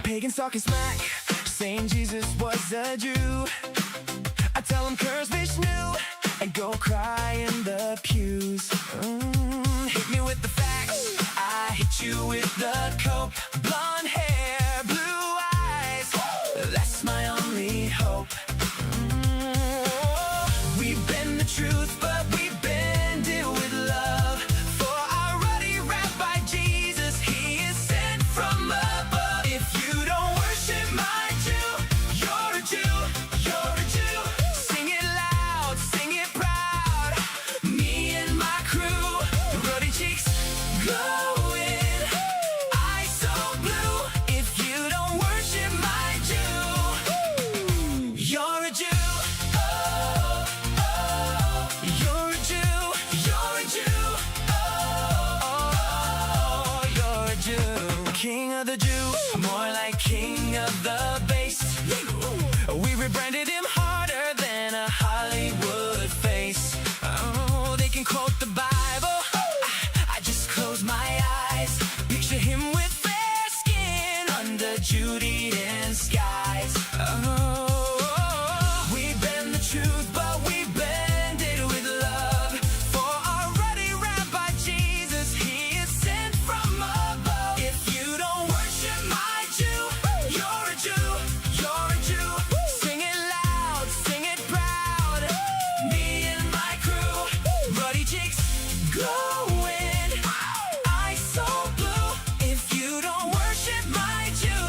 Pagans talking smack, saying Jesus was a Jew. I tell them curse Vishnu and go cry in the pews. Hit me with the facts, I hit you with the cope. Blonde hair, blue eyes, that's my only hope. We bend the truth, but we bend it with love. For our ruddy rabbi Jesus, he is sent from above. If you don't worship my Jew, you're a Jew, you're a Jew. Sing it loud, sing it proud. Me and my crew, ruddy cheeks glowing, eyes so blue. If you don't worship my Jew, you're a Jew. You're a Jew, you're a Jew. You're a Jew. King of the Jews, more like king of the bass. We rebranded him harder than a Hollywood face. Oh, they can quote the Bible, I just close my eyes. Picture him with fair skin under Judean skies. Oh, we bend the truth, but we bend it with love. For our ruddy rabbi Jesus, he is sent from above. If you don't worship my Jew, you're a Jew, you're a Jew. Sing it loud, sing it proud. Me and my crew, ruddy cheeks glowing, eyes so blue. If you don't worship my Jew,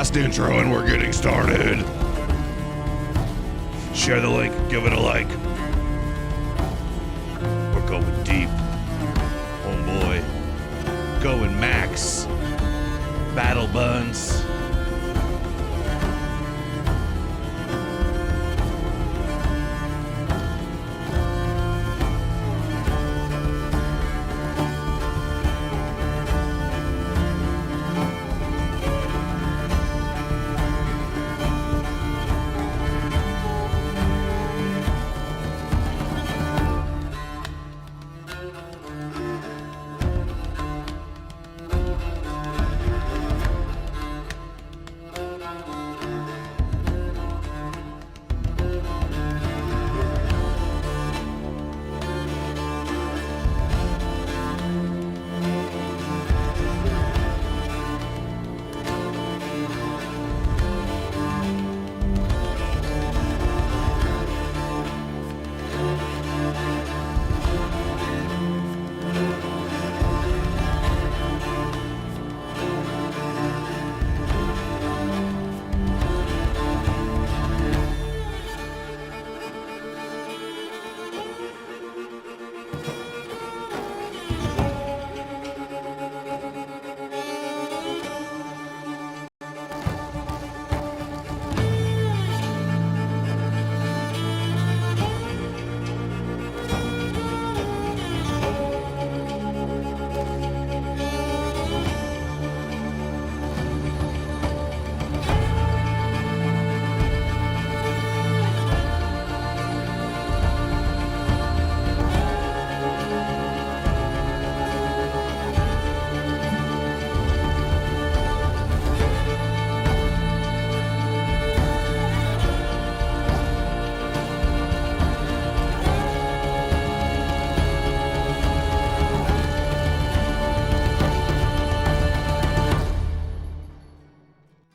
fast intro and we're getting started. Share the link, give it a like. We're going deep. Oh boy. Going max. Battle buns.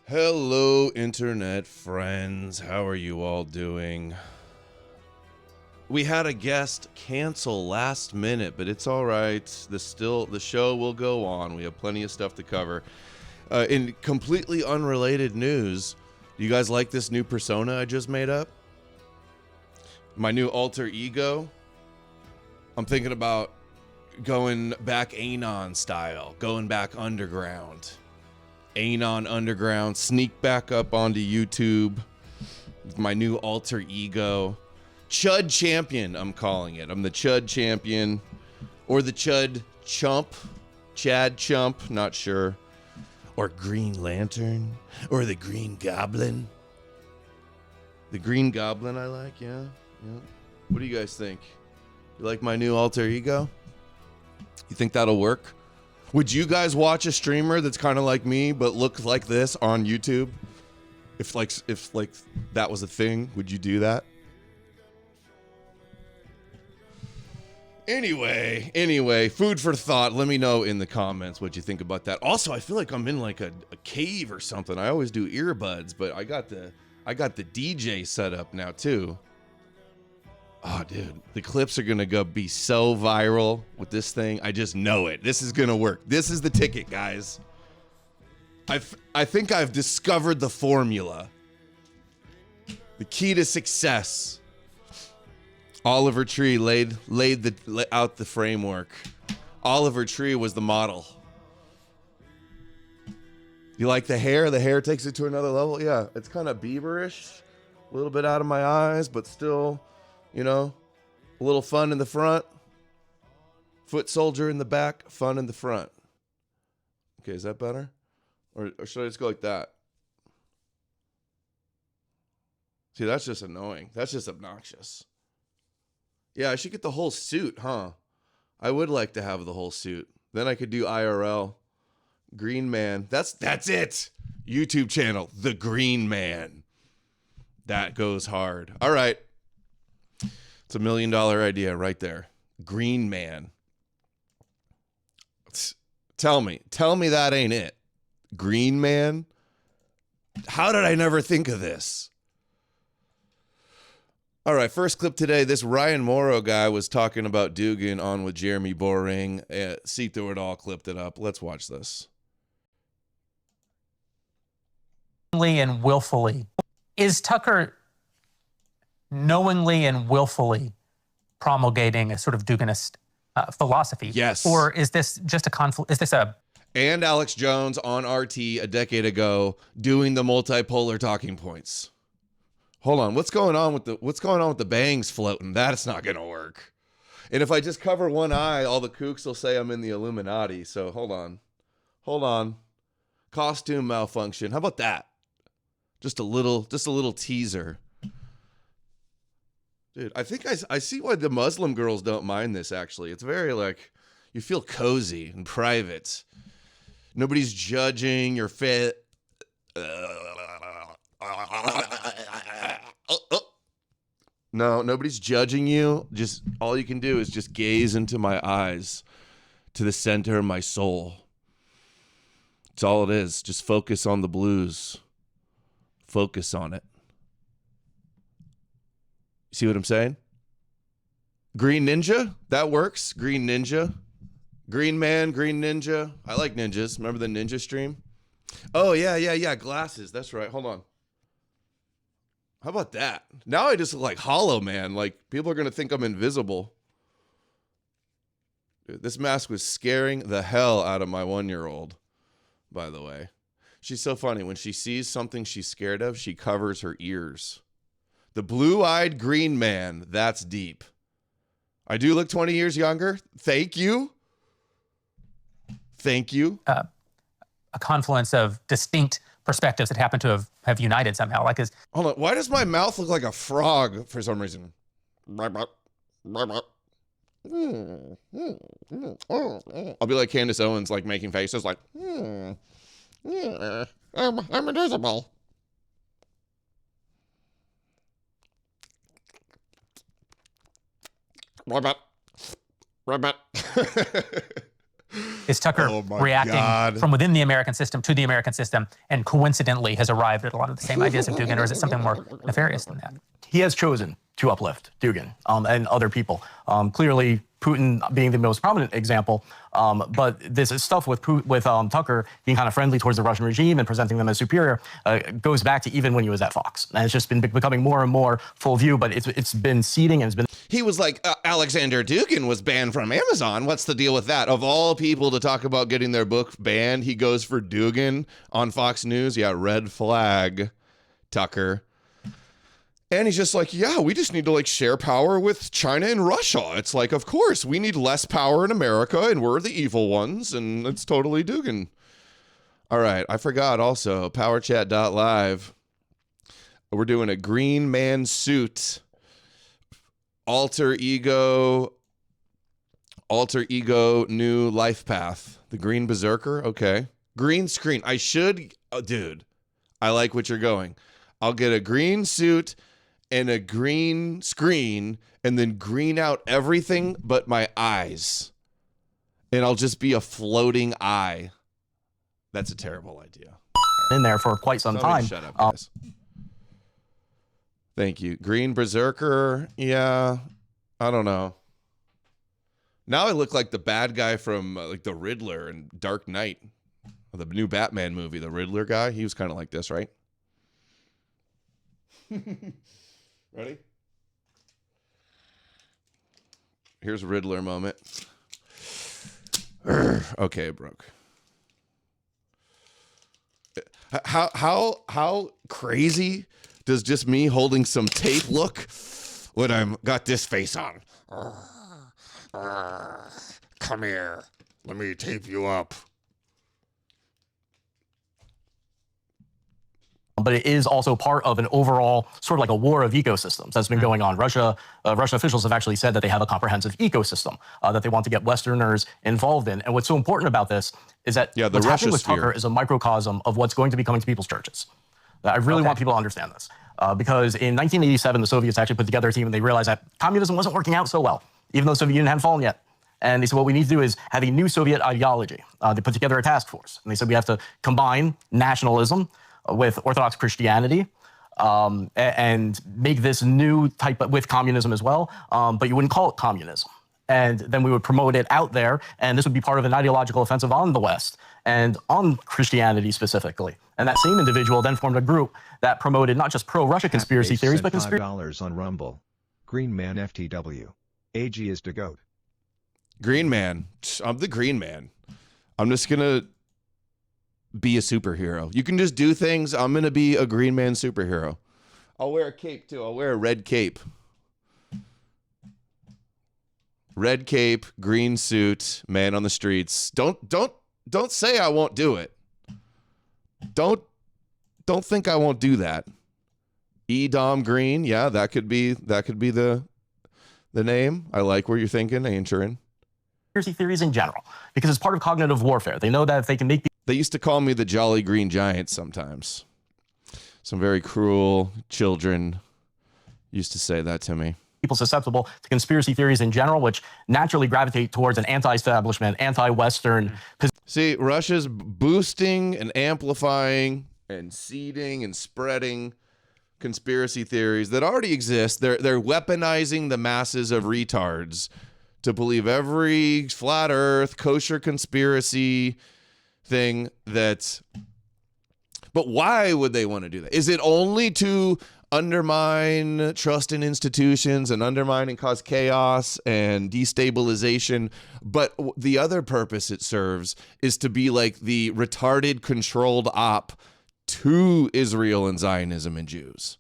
Hello, internet friends. How are you all doing? We had a guest cancel last minute, but it's all right. The show will go on. We have plenty of stuff to cover. In completely unrelated news, do you guys like this new persona I just made up? My new alter ego? I'm thinking about going back Anon style, going back underground. Anon Underground, sneak back up onto YouTube with my new alter ego. Chud Champion, I'm calling it. I'm the Chud Champion. Or the Chud Chump. Chad Chump, not sure. Or Green Lantern. Or the Green Goblin. The Green Goblin I like, yeah. What do you guys think? You like my new alter ego? You think that'll work? Would you guys watch a streamer that's kind of like me but looks like this on YouTube? If that was a thing, would you do that? Anyway, food for thought. Let me know in the comments what you think about that. Also, I feel like I'm in like a cave or something. I always do earbuds, but I got the DJ set up now too. Oh, dude, the clips are going to be so viral with this thing. I just know it. This is going to work. This is the ticket, guys. I think I've discovered the formula. The key to success. Oliver Tree laid out the framework. Oliver Tree was the model. You like the hair? The hair takes it to another level. Yeah, it's kind of Bieberish. A little bit out of my eyes, but still... You know, a little fun in the front, foot soldier in the back, fun in the front. Okay, is that better? Or should I just go like that? See, that's just annoying. That's just obnoxious. Yeah, I should get the whole suit, huh? I would like to have the whole suit. Then I could do IRL. Green Man. That's it. YouTube channel, The Green Man. That goes hard. All right. It's $1 million idea right there. Green Man. Tell me that ain't it. Green Man? How did I never think of this? All right, first clip today. This Ryan Morrow guy was talking about Dugan on with Jeremy Boring. See Through It All clipped it up. Let's watch this. And willfully. Is Tucker knowingly and willfully promulgating a sort of Duginist philosophy? Yes. Or is this just a conflict? Is this a... And Alex Jones on RT a decade ago doing the multipolar talking points. Hold on, what's going on with the bangs floating? That's not gonna work. And if I just cover one eye, all the kooks will say I'm in the Illuminati. So hold on. Costume malfunction. How about that? Just a little teaser. Dude, I think I see why the Muslim girls don't mind this, actually. It's very, like, you feel cozy and private. Nobody's judging your fit. No, nobody's judging you. Just all you can do is just gaze into my eyes, to the center of my soul. It's all it is. Just focus on the blues. Focus on it. See what I'm saying? Green Ninja, that works. Green Ninja. Green Man, Green Ninja. I like ninjas. Remember the ninja stream? Oh, yeah. Glasses. That's right. Hold on. How about that? Now I just look like Hollow Man. Like, people are going to think I'm invisible. Dude, this mask was scaring the hell out of my 1-year-old, by the way. She's so funny. When she sees something she's scared of, she covers her ears. The blue-eyed green man. That's deep. I do look 20 years younger. Thank you. A confluence of distinct perspectives that happen to have united somehow. Like, hold on. Why does my mouth look like a frog for some reason? I'll be like Candace Owens, like making faces, like, I'm invisible. Robot. Is Tucker reacting from within the American system to the American system and coincidentally has arrived at a lot of the same ideas of Dugin, or is it something more nefarious than that? He has chosen to uplift Dugin and other people. Clearly, Putin being the most prominent example, but this stuff with Tucker being kind of friendly towards the Russian regime and presenting them as superior goes back to even when he was at Fox. And it's just been becoming more and more full view, but it's been seeding and it's been... He was like, Alexander Dugin was banned from Amazon. What's the deal with that? Of all people to talk about getting their book banned, he goes for Dugin on Fox News. Yeah, red flag, Tucker. And he's just like, yeah, we just need to like share power with China and Russia. It's like, of course, we need less power in America and we're the evil ones. And it's totally Dugin. All right. I forgot also powerchat.live. We're doing a green man suit. Alter ego, new life path. The green berserker. Okay. Green screen. I should, dude, I like what you're going. I'll get a green suit and a green screen and then green out everything but my eyes. And I'll just be a floating eye. That's a terrible idea. In there for quite some time. Shut up, guys. Thank you. Green Berserker. Yeah. I don't know. Now I look like the bad guy from like the Riddler in Dark Knight. The new Batman movie, the Riddler guy. He was kind of like this, right? Ready? Here's Riddler moment. Okay, it broke. How crazy does just me holding some tape look when I'm got this face on? Come here. Let me tape you up. But it is also part of an overall sort of like a war of ecosystems that's been going on. Russian officials have actually said that they have a comprehensive ecosystem that they want to get Westerners involved in. And what's so important about this is that what's happening with Tucker is a microcosm of what's going to be coming to people's churches. I really want people to understand this because in 1987, the Soviets actually put together a team and they realized that communism wasn't working out so well, even though the Soviet Union hadn't fallen yet. And they said, what we need to do is have a new Soviet ideology. They put together a task force. And they said we have to combine nationalism with Orthodox Christianity and make this new type with communism as well. But you wouldn't call it communism. and then we would promote it out there, and this would be part of an ideological offensive on the West and on Christianity specifically. And that same individual then formed a group that promoted not just pro-Russia conspiracy theories, but conspiracy. $5 on Rumble. Green Man FTW. AG is the GOAT. Green Man. I'm the Green Man. I'm just gonna be a superhero. You can just do things. I'm gonna be a Green Man superhero. I'll wear a cape too. I'll wear a red cape. Red cape, green suit, man on the streets. Don't say I won't do it. Don't think I won't do that. Edom Green, yeah, that could be the name. I like where you're thinking, Anchorin. Conspiracy theories in general, because it's part of cognitive warfare. They know that if they can make They used to call me the Jolly Green Giant sometimes. Some very cruel children used to say that to me. people susceptible to conspiracy theories in general, which naturally gravitate towards an anti-establishment, anti-Western position. See, Russia's boosting and amplifying and seeding and spreading conspiracy theories that already exist. They're weaponizing the masses of retards to believe every flat earth, kosher conspiracy thing that's... But why would they want to do that? Is it only to undermine trust in institutions and undermine and cause chaos and destabilization? But the other purpose it serves is to be like the retarded controlled op to Israel and Zionism and Jews.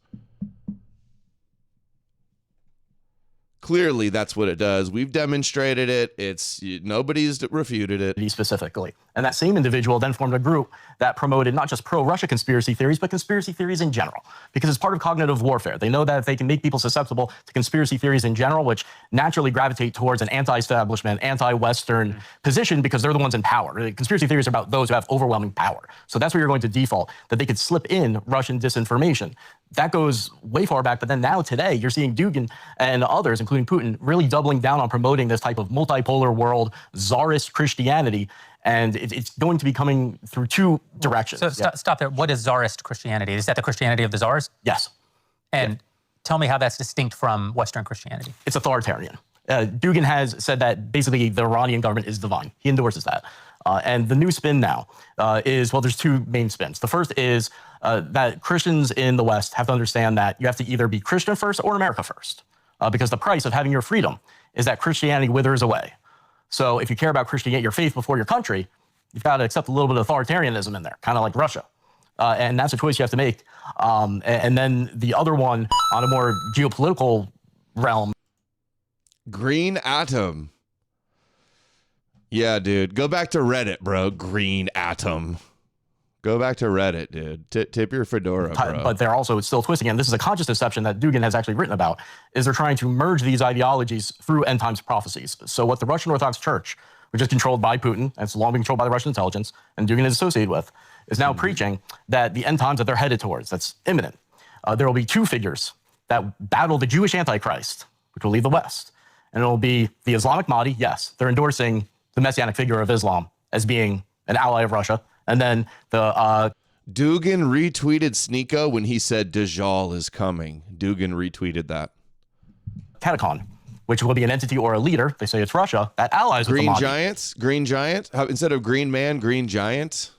Clearly, that's what it does. We've demonstrated it. Nobody's refuted it. Specifically. And that same individual then formed a group that promoted not just pro-Russia conspiracy theories, but conspiracy theories in general, because it's part of cognitive warfare. They know that if they can make people susceptible to conspiracy theories in general, which naturally gravitate towards an anti-establishment, anti-Western position because they're the ones in power. Conspiracy theories are about those who have overwhelming power. So that's where you're going to default, that they could slip in Russian disinformation. That goes way far back, but then now today, you're seeing Dugin and others, including Putin, really doubling down on promoting this type of multipolar world, czarist Christianity, and it's going to be coming through two directions. So stop there. What is czarist Christianity? Is that the Christianity of the czars? Yes. And tell me how that's distinct from Western Christianity. It's authoritarian. Dugin has said that basically the Iranian government is divine. He endorses that. And the new spin now is, well, there's two main spins. The first is that Christians in the West have to understand that you have to either be Christian first or America first, because the price of having your freedom is that Christianity withers away. So if you care about Christianity, your faith before your country, you've got to accept a little bit of authoritarianism in there, kind of like Russia. And that's a choice you have to make. And then the other one on a more geopolitical realm. Green Atom. Yeah, dude. Go back to Reddit, bro. Green Atom. Go back to Reddit, dude. Tip your fedora, bro. But they're also still twisting, and this is a conscious deception that Dugin has actually written about, is they're trying to merge these ideologies through end times prophecies. So what the Russian Orthodox Church, which is controlled by Putin, and it's long been controlled by the Russian intelligence, and Dugin is associated with, is now preaching that the end times that they're headed towards, that's imminent. There will be two figures that battle the Jewish Antichrist, which will lead the West. And it will be the Islamic Mahdi. Yes, they're endorsing the messianic figure of Islam as being an ally of Russia. And then the... Dugin retweeted Sneeko when he said Dajjal is coming. Dugin retweeted that. Catacon, which will be an entity or a leader. They say it's Russia that allies with the Mahdi. Giants? Green Giant? Instead of Green Man, Green Giant?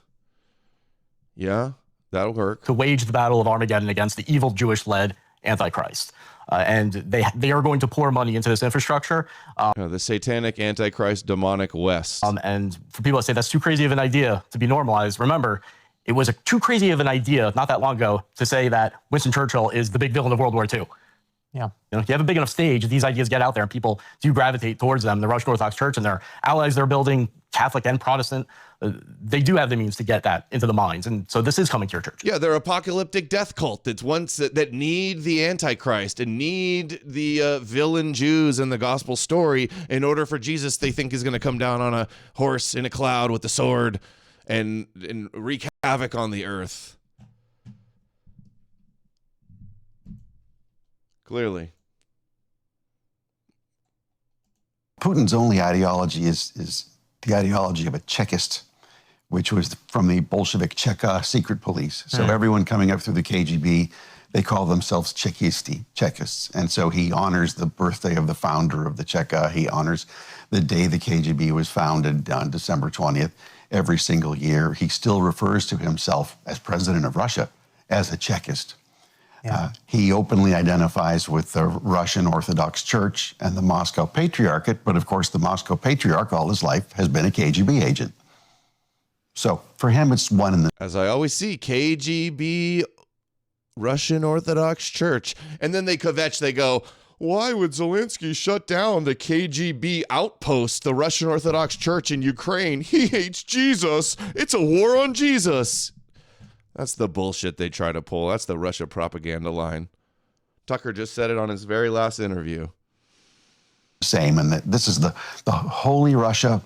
Yeah, that'll work. To wage the battle of Armageddon against the evil Jewish-led Antichrist. And they are going to pour money into this infrastructure. The satanic Antichrist demonic West. And for people that say that's too crazy of an idea to be normalized, remember, it was too crazy of an idea not that long ago to say that Winston Churchill is the big villain of World War II. Yeah. You know, if you have a big enough stage, these ideas get out there and people do gravitate towards them. The Russian Orthodox Church and their allies they're building, Catholic and Protestant, they do have the means to get that into the minds. And so this is coming to your church. Yeah, they're apocalyptic death cult that's ones that need the Antichrist and need the villain Jews in the gospel story in order for Jesus they think is going to come down on a horse in a cloud with a sword and wreak havoc on the earth. Clearly. Putin's only ideology is the ideology of a Chekist, which was from the Bolshevik Cheka secret police. So everyone coming up through the KGB, They call themselves Chekists. And so he honors the birthday of the founder of the Cheka. He honors the day the KGB was founded on December 20th every single year. He still refers to himself as president of Russia as a Chekist. Yeah. He openly identifies with the Russian Orthodox Church and the Moscow Patriarchate, but of course the Moscow Patriarch all his life has been a KGB agent. So for him, it's one in the... As I always see, KGB, Russian Orthodox Church. And then they kvetch, they go, why would Zelensky shut down the KGB outpost, the Russian Orthodox Church in Ukraine? He hates Jesus. It's a war on Jesus. That's the bullshit they try to pull. That's the Russia propaganda line. Tucker just said it on his very last interview. Same, and that this is the holy Russia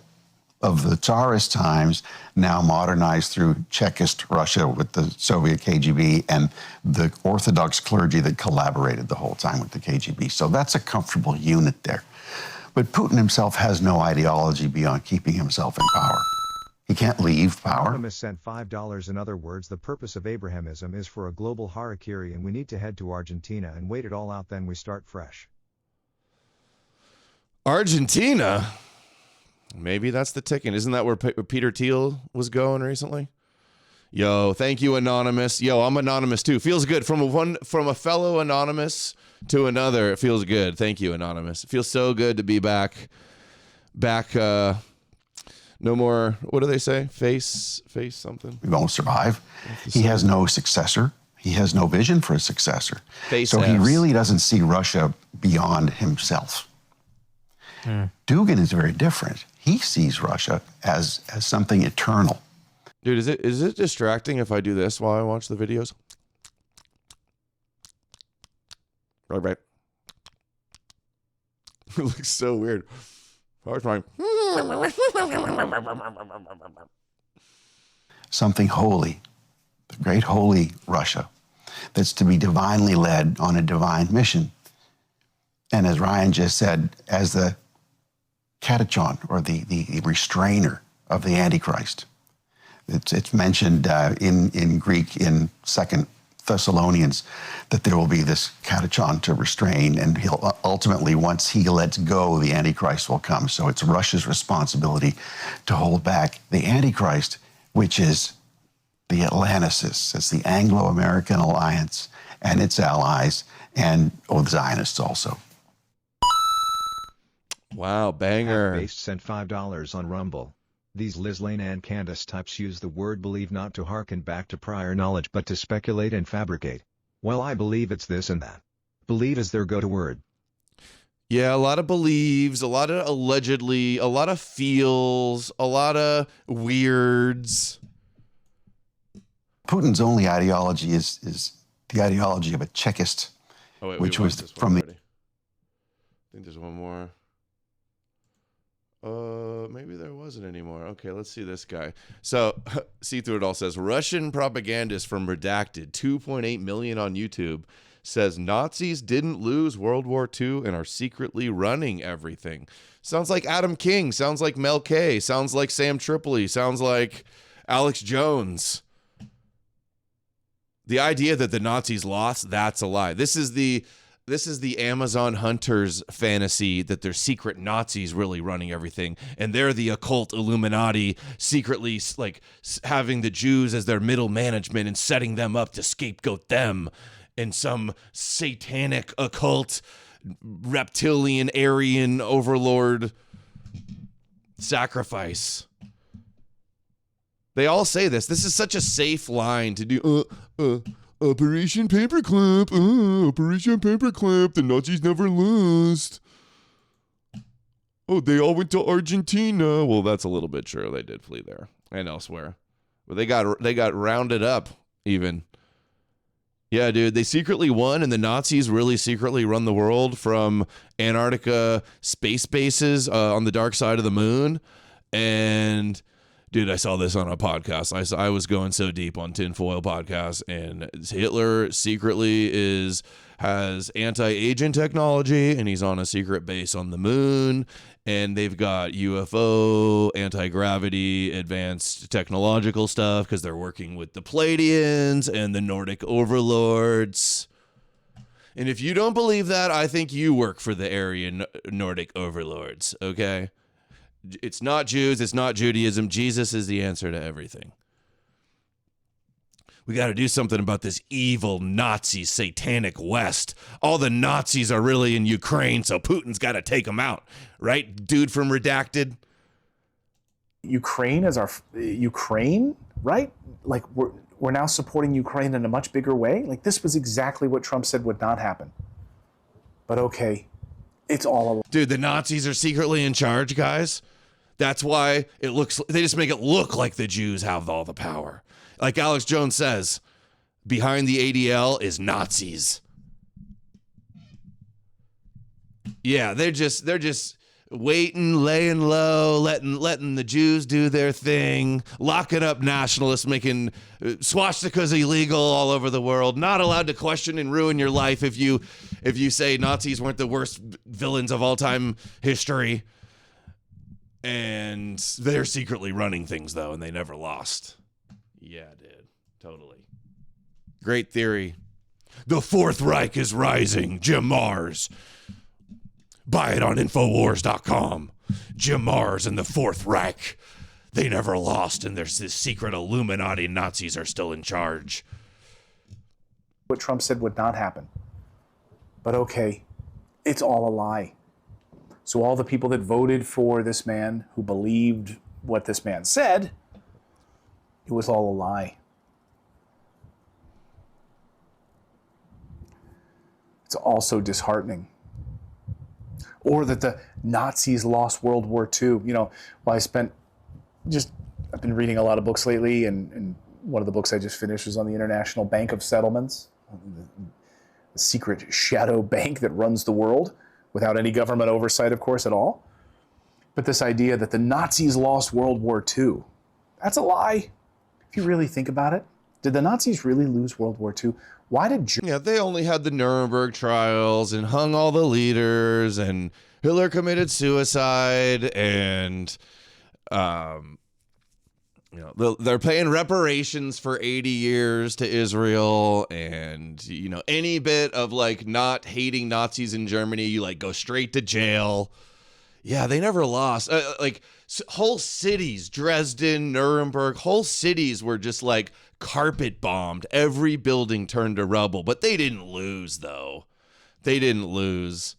of the Tsarist times, now modernized through Chekist Russia with the Soviet KGB and the Orthodox clergy that collaborated the whole time with the KGB. So that's a comfortable unit there. But Putin himself has no ideology beyond keeping himself in power. He can't leave power. Anonymous sent $5. In other words, the purpose of Abrahamism is for a global harakiri, and we need to head to Argentina and wait it all out, then we start fresh. Argentina? Maybe that's the ticket. Isn't that where Peter Thiel was going recently? Yo, thank you, Anonymous. Yo, I'm Anonymous too. Feels good from a fellow Anonymous to another. It feels good. Thank you, Anonymous. It feels so good to be back. No more, what do they say? Face something. He won't survive. He has no successor. He has no vision for a successor. So he really doesn't see Russia beyond himself. Dugin is very different. He sees Russia as something eternal. Dude, is it distracting if I do this while I watch the videos? Right. It looks so weird. Something holy, the great holy Russia, that's to be divinely led on a divine mission. And as Ryan just said, as the catechon, or the restrainer of the Antichrist. It's mentioned in Greek in 2 Thessalonians that there will be this catechon to restrain, and he'll ultimately, once he lets go, the Antichrist will come. So it's Russia's responsibility to hold back the Antichrist, which is the Atlantists. It's the Anglo-American alliance and its allies, and the Zionists also. Wow, banger. Based sent $5 on Rumble. These Liz Lane and Candace types use the word believe not to hearken back to prior knowledge but to speculate and fabricate. Well, I believe it's this and that. Believe is their go-to word. Yeah, a lot of believes, a lot of allegedly, a lot of feels, a lot of weirds. Putin's only ideology is the ideology of a Chekist, Oh, wait, which we was watched this one from the... already. I think there's one more. Maybe there wasn't anymore. Okay, let's see this guy. So, See Through It All says, Russian propagandist from Redacted, 2.8 million on YouTube, says Nazis didn't lose World War II and are secretly running everything. Sounds like Adam King. Sounds like Mel K. Sounds like Sam Tripoli. Sounds like Alex Jones. The idea that the Nazis lost, that's a lie. This is the Amazon hunters fantasy that they're secret Nazis really running everything, and they're the occult Illuminati secretly like having the Jews as their middle management and setting them up to scapegoat them in some satanic occult reptilian Aryan overlord sacrifice. They all say this. This is such a safe line to do. Operation Paperclip. Operation Paperclip. The Nazis never lost. Oh, they all went to Argentina. Well, that's a little bit true. They did flee there and elsewhere, but they got rounded up even. Yeah, dude, they secretly won, and the Nazis really secretly run the world from Antarctica space bases on the dark side of the moon. And dude, I saw this on a podcast. I was going so deep on tinfoil podcasts, and Hitler secretly has anti-agent technology, and he's on a secret base on the moon, and they've got UFO, anti-gravity, advanced technological stuff because they're working with the Pleiadians and the Nordic overlords. And if you don't believe that, I think you work for the Aryan Nordic overlords, okay? It's not Jews, it's not Judaism. Jesus is the answer to everything. We got to do something about this evil Nazi satanic West. All the Nazis are really in Ukraine, so Putin's got to take them out. Right, dude from Redacted? Ukraine is our Ukraine, right? Like we're now supporting Ukraine in a much bigger way. Like this was exactly what Trump said would not happen. But okay, it's all a... Dude, the Nazis are secretly in charge, guys. That's why it looks, they just make it look like the Jews have all the power. Like Alex Jones says, behind the ADL is Nazis. Yeah, they're just waiting, laying low, letting the Jews do their thing, locking up nationalists, making swastikas illegal all over the world, not allowed to question and ruin your life if you say Nazis weren't the worst villains of all time history. And they're secretly running things, though, and they never lost. Yeah, dude. Totally. Great theory. The Fourth Reich is rising. Jim Mars. Buy it on Infowars.com. Jim Mars and the Fourth Reich. They never lost, and there's this secret Illuminati Nazis are still in charge. What Trump said would not happen. But okay, it's all a lie. So all the people that voted for this man, who believed what this man said, it was all a lie. It's also disheartening. Or that the Nazis lost World War II. You know, well, I've been reading a lot of books lately, and one of the books I just finished was on the International Bank of Settlements, the secret shadow bank that runs the world without any government oversight, of course, at all. But this idea that the Nazis lost World War II, that's a lie. If you really think about it, did the Nazis really lose World War II? Why did Yeah, they only had the Nuremberg trials and hung all the leaders, and Hitler committed suicide, and they're paying reparations for 80 years to Israel, and any bit of like not hating Nazis in Germany, you like go straight to jail. Yeah, they never lost. Whole cities, Dresden, Nuremberg, whole cities were just like carpet bombed. Every building turned to rubble, but they didn't lose, though. They didn't lose.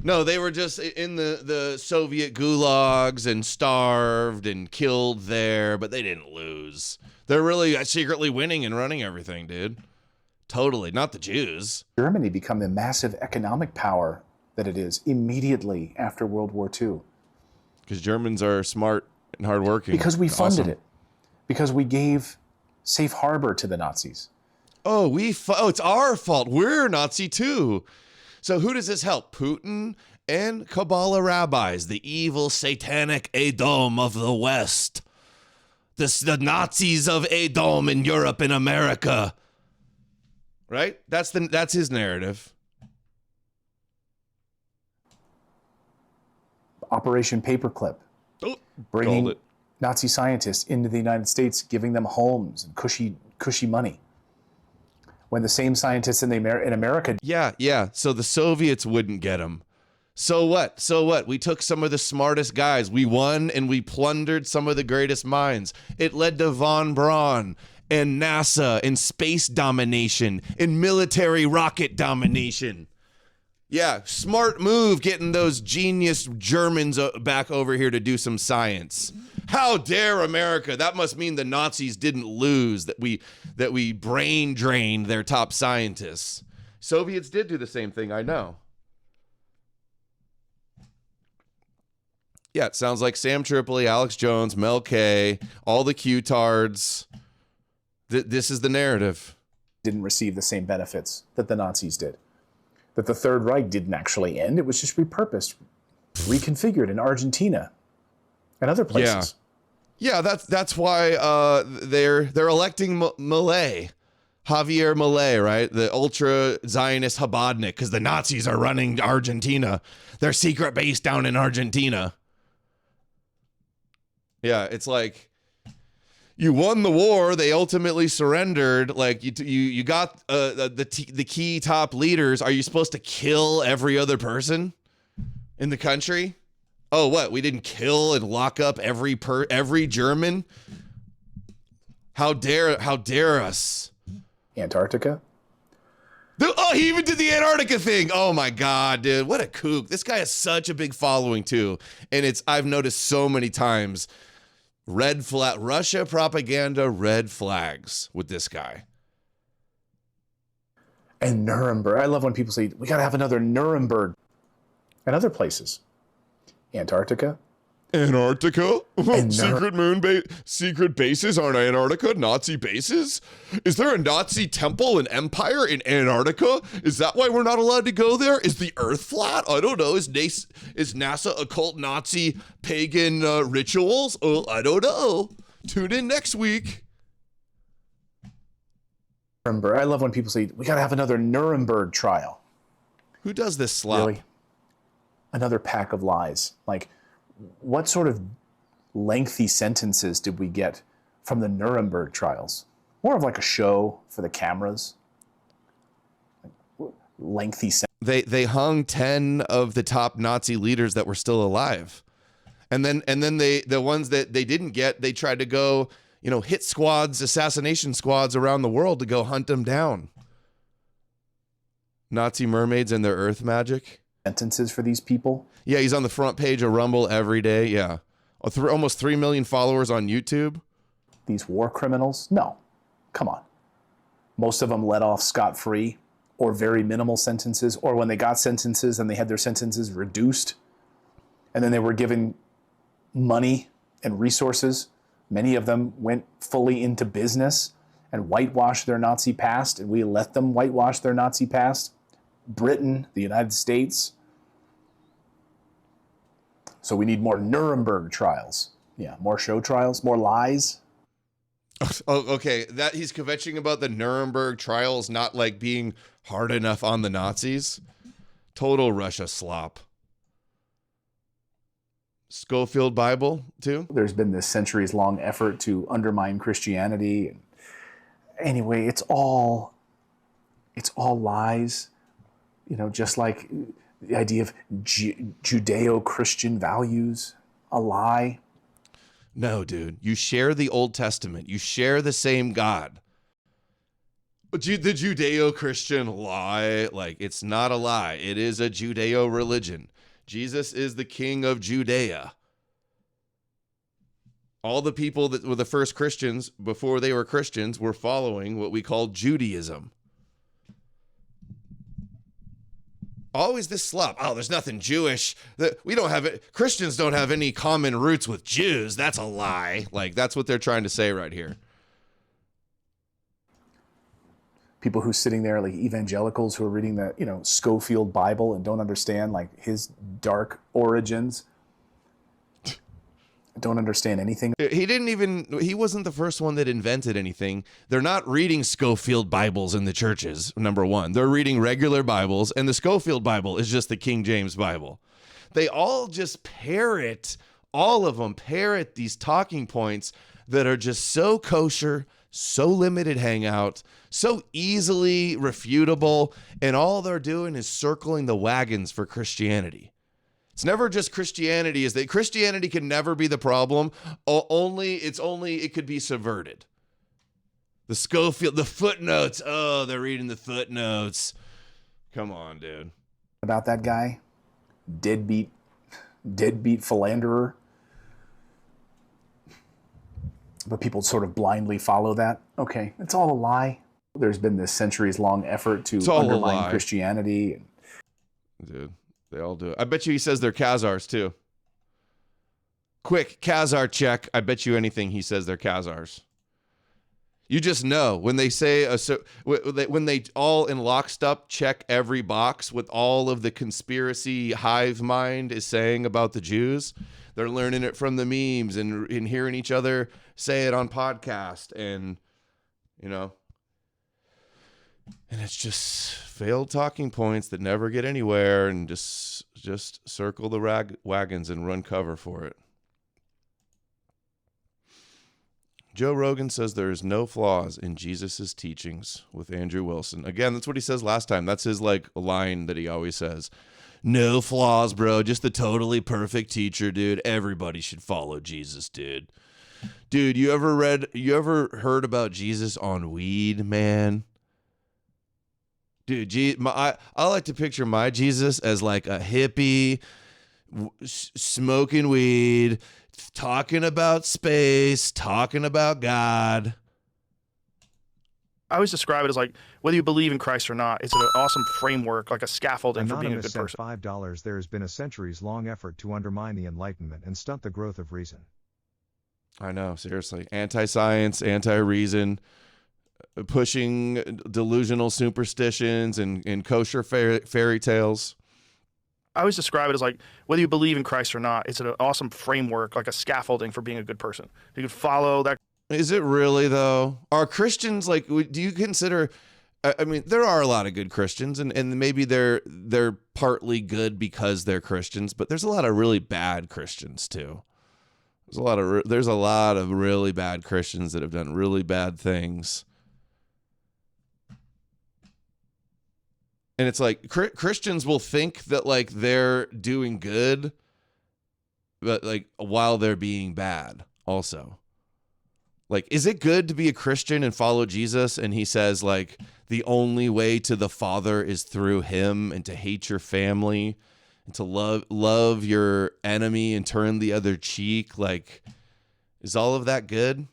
No, they were just in the Soviet gulags and starved and killed there, but they didn't lose. They're really secretly winning and running everything, dude. Totally. Not the Jews. Germany become the massive economic power that it is immediately after World War II? Because Germans are smart and hardworking. Because we funded it. Because we gave safe harbor to the Nazis. Oh, it's our fault. We're Nazi too. So who does this help? Putin and Kabbalah rabbis, the evil satanic Edom of the West. The Nazis of Edom in Europe and America. Right? That's his narrative. Operation Paperclip. Bringing Nazi scientists into the United States, giving them homes and cushy money. When the same scientists in America... Yeah. So the Soviets wouldn't get them. So what? We took some of the smartest guys. We won and we plundered some of the greatest minds. It led to von Braun and NASA and space domination and military rocket domination. Yeah, smart move getting those genius Germans back over here to do some science. How dare America? That must mean the Nazis didn't lose, that we brain drained their top scientists. Soviets did do the same thing, I know. Yeah, it sounds like Sam Tripoli, Alex Jones, Mel K, all the Q-tards. This is the narrative. Didn't receive the same benefits that the Nazis did. That the Third Reich didn't actually end. It was just repurposed, reconfigured in Argentina and other places. Yeah, that's why they're electing Milei, Javier Milei, right? The ultra Zionist Chabadnik, because the Nazis are running Argentina. Their secret base down in Argentina. Yeah, it's like, You won the war. They ultimately surrendered. Like you got the key top leaders. Are you supposed to kill every other person in the country? Oh, what? We didn't kill and lock up every German? How dare us? Antarctica. Oh, he even did the Antarctica thing. Oh my God, dude. What a kook. This guy has such a big following too. And I've noticed so many times Russia propaganda, red flags with this guy. And Nuremberg. I love when people say, we got to have another Nuremberg. And other places. Antarctica. Antarctica? Secret bases aren't Antarctica? Nazi bases? Is there a Nazi temple and empire in Antarctica? Is that why we're not allowed to go there? Is the earth flat? I don't know. Is NASA occult Nazi pagan rituals? Oh, I don't know. Tune in next week. Nuremberg. I love when people say, we got to have another Nuremberg trial. Who does this slop? Really? Another pack of lies. Like, what sort of lengthy sentences did we get from the Nuremberg trials? More of like a show for the cameras. Lengthy sentences. They hung 10 of the top Nazi leaders that were still alive. And then the ones that they didn't get, they tried to go, hit squads, assassination squads around the world to go hunt them down. Nazi mermaids and their earth magic. Sentences for these people. Yeah, he's on the front page of Rumble every day. Yeah. Almost 3 million followers on YouTube. These war criminals? No. Come on. Most of them let off scot-free or very minimal sentences, or when they got sentences and they had their sentences reduced and then they were given money and resources. Many of them went fully into business and whitewashed their Nazi past, and we let them whitewash their Nazi past. Britain, the United States. So we need more Nuremberg trials. Yeah, more show trials, more lies. Oh, okay. That he's kvetching about the Nuremberg trials not like being hard enough on the Nazis. Total Russia slop. Schofield Bible too. There's been this centuries-long effort to undermine Christianity. Anyway, it's all lies. Just like the idea of Judeo-Christian values, a lie. No, dude. You share the Old Testament. You share the same God. But the Judeo-Christian lie, like, it's not a lie. It is a Judeo religion. Jesus is the king of Judea. All the people that were the first Christians, before they were Christians, were following what we call Judaism. Always this slop. Oh, there's nothing Jewish. We don't have it. Christians don't have any common roots with Jews. That's a lie. Like, that's what they're trying to say right here. People who sitting there, like evangelicals who are reading the, Schofield Bible and don't understand like his dark origins. Don't understand anything. He wasn't the first one that invented anything. They're not reading Schofield Bibles in the churches, number one. They're reading regular Bibles, and the Schofield Bible is just the King James Bible. They all just all of them parrot these talking points that are just so kosher, so limited hangout, so easily refutable, and all they're doing is circling the wagons for Christianity. It's never just Christianity. Christianity can never be the problem. It could be subverted. The Schofield, the footnotes. Oh, they're reading the footnotes. Come on, dude. About that guy, deadbeat philanderer. But people sort of blindly follow that. Okay, it's all a lie. There's been this centuries-long effort to undermine Christianity. Dude. They all do it. I bet you he says they're Khazars too. Quick, Khazar check. I bet you anything he says they're Khazars. You just know when they say when they all in lockstep check every box with all of the conspiracy hive mind is saying about the Jews. They're learning it from the memes and hearing each other say it on podcast and and it's just failed talking points that never get anywhere, and just circle the wagons and run cover for it. Joe Rogan says there is no flaws in Jesus's teachings with Andrew Wilson. Again, that's what he says last time. That's his like line that he always says. No flaws, bro. Just the totally perfect teacher, dude. Everybody should follow Jesus, dude. Dude, you ever heard about Jesus on weed, man? Dude, I like to picture my Jesus as like a hippie, smoking weed, talking about space, talking about God. I always describe it as like, whether you believe in Christ or not, it's an awesome framework, like a scaffolding for being a good person. $5. There has been a centuries-long effort to undermine the Enlightenment and stunt the growth of reason. I know, seriously. Anti-science, anti-reason, pushing delusional superstitions and kosher fairy tales. I always describe it as like, whether you believe in Christ or not, it's an awesome framework, like a scaffolding for being a good person. You can follow that. Is it really, though? Are Christians, like, do you consider, I mean, there are a lot of good Christians, and maybe they're partly good because they're Christians, but there's a lot of really bad Christians, too. There's a lot of really bad Christians that have done really bad things. And it's like Christians will think that like they're doing good, but like while they're being bad also. Like, is it good to be a Christian and follow Jesus? And he says like the only way to the Father is through him, and to hate your family and to love your enemy and turn the other cheek. Like, is all of that good?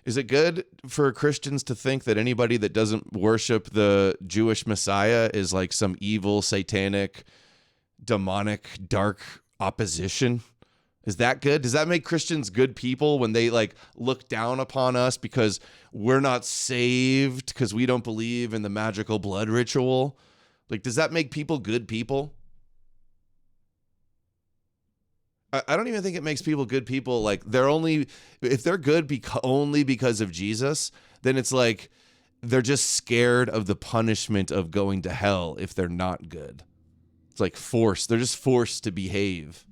Is it good for Christians to think that anybody that doesn't worship the Jewish Messiah is like some evil, satanic, demonic, dark opposition? Is that good? Does that make Christians good people when they like look down upon us because we're not saved, because we don't believe in the magical blood ritual? Like, does that make people good people? I don't even think it makes people good people. Like, if they're good only because of Jesus, then it's like they're just scared of the punishment of going to hell if they're not good. It's like forced. They're just forced to behave.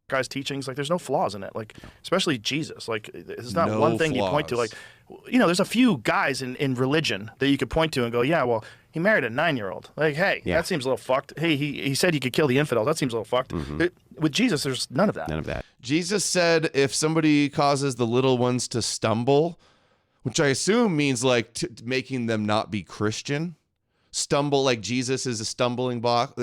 Guy's teachings, like, there's no flaws in it, like, especially Jesus. Like, it's not No one thing you point to. flaws. Like, there's a few guys in religion that you could point to and go, yeah, well, he married a 9-year-old. Like, hey, that seems a little fucked. Hey, he said he could kill the infidels. That seems a little fucked. With Jesus, there's none of that. None of that. Jesus said if somebody causes the little ones to stumble, which I assume means like making them not be Christian. Stumble, like Jesus is a stumbling block.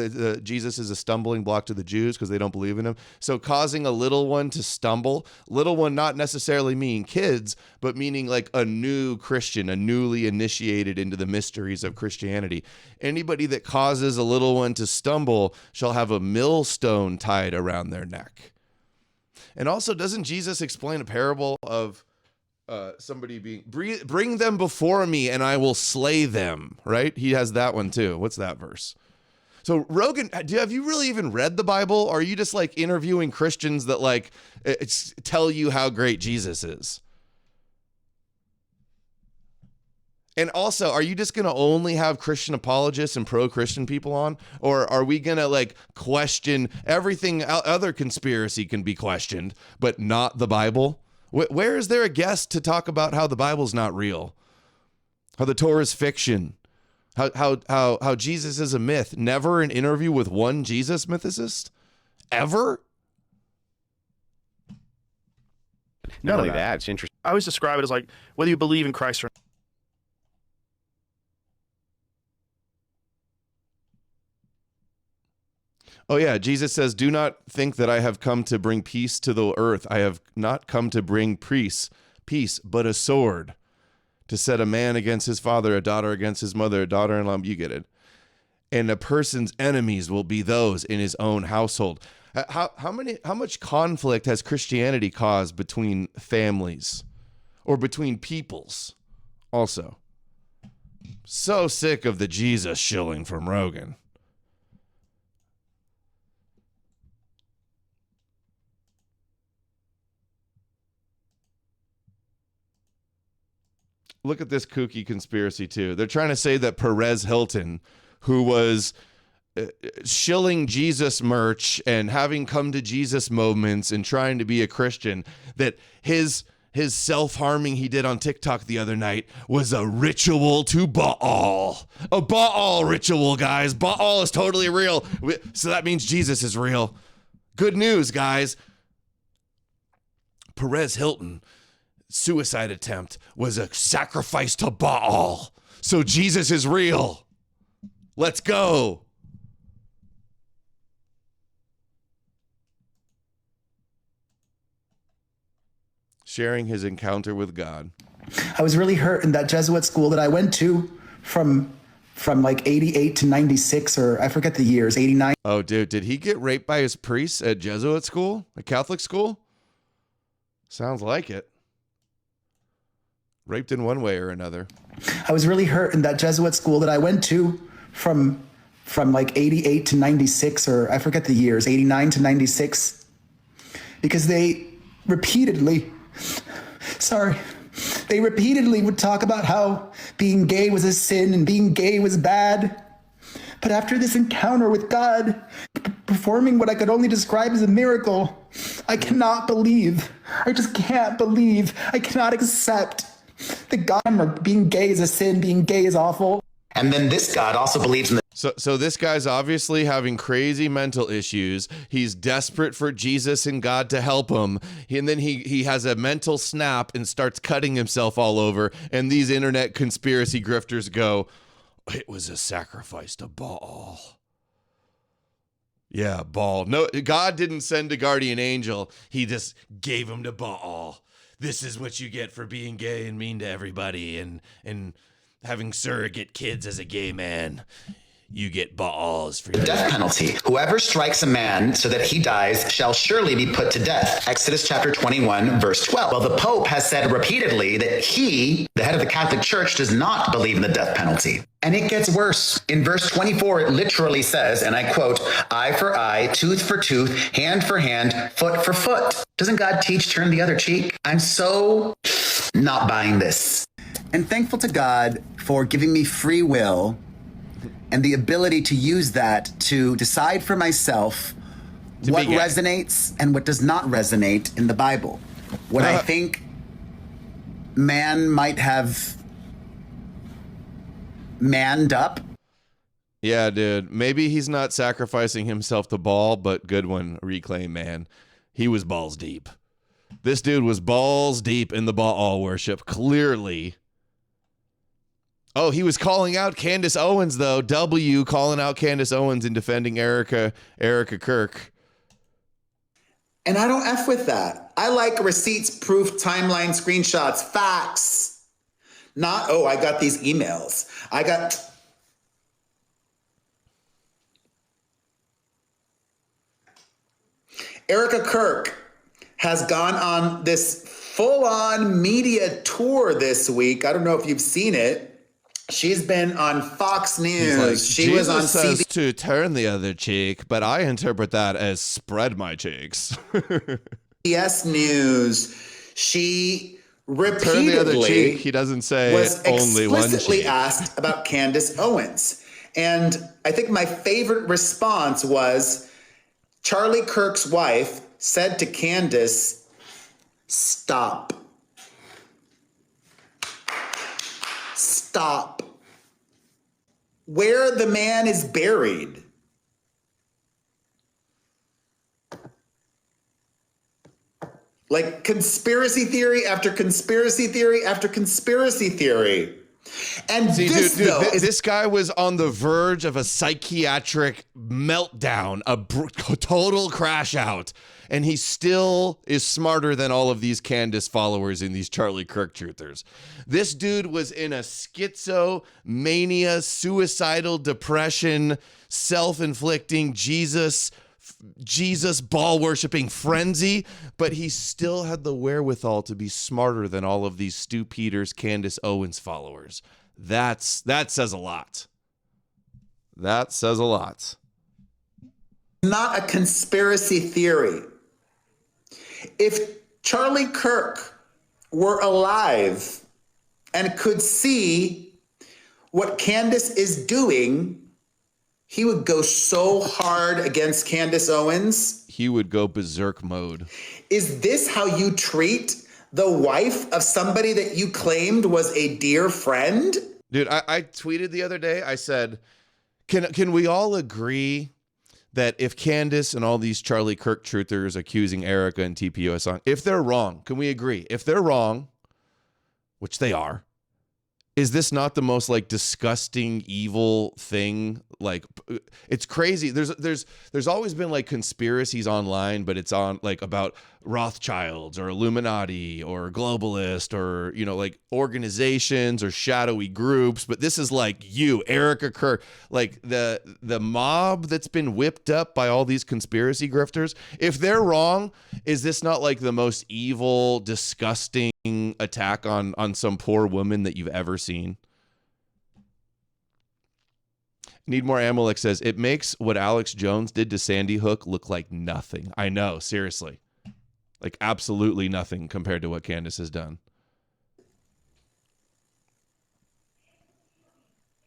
Jesus is a stumbling block to the Jews because they don't believe in him. So causing a little one to stumble, little one not necessarily meaning kids, but meaning like a new Christian, a newly initiated into the mysteries of Christianity. Anybody that causes a little one to stumble shall have a millstone tied around their neck. And also, doesn't Jesus explain a parable of somebody being bring them before me and I will slay them, right? He has that one too. What's that verse? So Rogan, have you really even read the Bible? Or are you just like interviewing Christians that like tell you how great Jesus is? And also, are you just going to only have Christian apologists and pro-Christian people on? Or are we going to like question everything? Other conspiracy can be questioned, but not the Bible? Where is there a guest to talk about how the Bible's not real? How the Torah is fiction? How Jesus is a myth? Never an interview with one Jesus mythicist? Ever? Not only that, it's interesting. I always describe it as like, whether you believe in Christ or not. Oh, yeah. Jesus says, do not think that I have come to bring peace to the earth. I have not come to bring peace, but a sword, to set a man against his father, a daughter against his mother, a daughter-in-law. You get it. And a person's enemies will be those in his own household. How much conflict has Christianity caused between families or between peoples also? So sick of the Jesus shilling from Rogan. Look at this kooky conspiracy too. They're trying to say that Perez Hilton, who was shilling Jesus merch and having come to Jesus moments and trying to be a Christian, that his self-harming he did on TikTok the other night was a ritual to Baal. A Baal ritual, guys. Baal is totally real. So that means Jesus is real. Good news, guys. Perez Hilton suicide attempt was a sacrifice to Baal. So Jesus is real. Let's go. Sharing his encounter with God. I was really hurt in that Jesuit school that I went to from like 88 to 96, or I forget the years, 89. Oh, dude, did he get raped by his priests at Jesuit school? A Catholic school? Sounds like it. Raped in one way or another. I was really hurt in that Jesuit school that I went to from like 88 to 96, or I forget the years, 89 to 96, because they repeatedly would talk about how being gay was a sin and being gay was bad. But after this encounter with God, performing what I could only describe as a miracle, I cannot believe. I just can't believe. I cannot accept that God, being gay is a sin, being gay is awful. And then this God also believes in the So this guy's obviously having crazy mental issues. He's desperate for Jesus and God to help him. And then he has a mental snap and starts cutting himself all over. And these internet conspiracy grifters go, it was a sacrifice to Baal. Yeah, Baal. No, God didn't send a guardian angel. He just gave him to Baal. This is what you get for being gay and mean to everybody and having surrogate kids as a gay man. You get Baals for your death penalty. Whoever strikes a man so that he dies shall surely be put to death. Exodus chapter 21, verse 12. Well, the Pope has said repeatedly that he, the head of the Catholic Church, does not believe in the death penalty. And it gets worse. In verse 24, it literally says, and I quote, eye for eye, tooth for tooth, hand for hand, foot for foot. Doesn't God teach turn the other cheek? I'm so not buying this. And thankful to God for giving me free will and the ability to use that to decide for myself what resonates and what does not resonate in the Bible. What I think man might have manned up. Yeah, dude. Maybe he's not sacrificing himself to Baal, but good one, Reclaim Man. He was balls deep. This dude was balls deep in the Baal worship, clearly. Oh, he was calling out Candace Owens, though. W calling out Candace Owens and defending Erica Kirk. And I don't F with that. I like receipts, proof, timeline, screenshots, facts. Not, oh, I got these emails. I got... Erica Kirk has gone on this full-on media tour this week. I don't know if you've seen it. She's been on Fox News. Like, she was on says CB. To turn the other cheek, but I interpret that as spread my cheeks. CBS News. She repeatedly turn the other cheek. He doesn't say was only one explicitly cheek. asked about Candace Owens. And I think my favorite response was Charlie Kirk's wife said to Candace, stop. Stop. Where the man is buried. Like conspiracy theory after conspiracy theory after conspiracy theory. And See, this, dude, though, is this guy was on the verge of a psychiatric meltdown, a total crash out. And he still is smarter than all of these Candace followers and these Charlie Kirk truthers. This dude was in a schizomania, suicidal depression, self-inflicting Jesus Baal worshiping frenzy, but he still had the wherewithal to be smarter than all of these Stu Peters, Candace Owens followers. That says a lot. That says a lot. not a conspiracy theory. If Charlie Kirk were alive and could see what Candace is doing, He would go so hard against Candace Owens. He would go berserk mode. Is this how you treat the wife of somebody that you claimed was a dear friend? Dude, I tweeted the other day, I said, can we all agree that if Candace and all these Charlie Kirk truthers accusing Erica and TPUS on, if they're wrong, can we agree? If they're wrong, which they are, is this not the most like disgusting, evil thing? Like, it's crazy. There's always been like conspiracies online, but it's on like about Rothschilds or Illuminati or globalist or, you know, like organizations or shadowy groups. But this is like you, Erica Kirk, like the mob that's been whipped up by all these conspiracy grifters. If they're wrong, is this not like the most evil, disgusting attack on some poor woman that you've ever seen? Need More Amalek says, it makes what Alex Jones did to Sandy Hook look like nothing. I know, seriously. Like absolutely nothing compared to what Candace has done.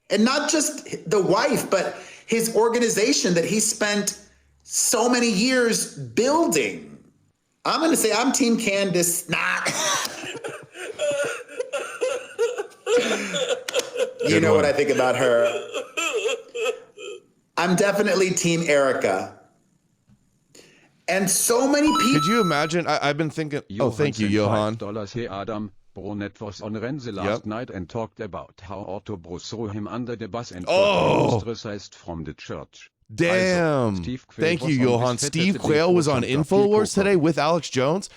And not just the wife, but his organization that he spent so many years building. I'm going to say I'm Team Candace. Nah. You know what I think about her. I'm definitely Team Erica. And so many people. Could you imagine? I've been thinking. Oh, thank you, Johan. Hey, Adam. Brunet was on Renzo last night and talked about how Otto Bruce saw him under the bus and got ostracized from the church. Damn. Thank you, Johan. Steve Quayle was on InfoWars today with Alex Jones.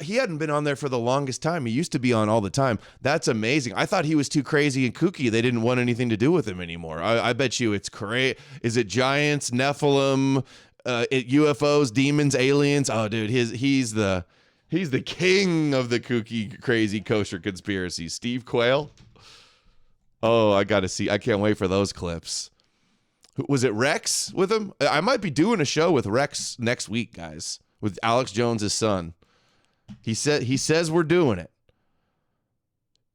He hadn't been on there for the longest time. He used to be on all the time. That's amazing. I thought he was too crazy and kooky. They didn't want anything to do with him anymore. I bet you it's crazy. Is it giants, Nephilim, UFOs, demons, aliens? Oh, dude, he's the king of the kooky, crazy, kosher conspiracies. Steve Quayle. Oh, I got to see. I can't wait for those clips. Was it Rex with him? I might be doing a show with Rex next week, guys, with Alex Jones' son. He says we're doing it.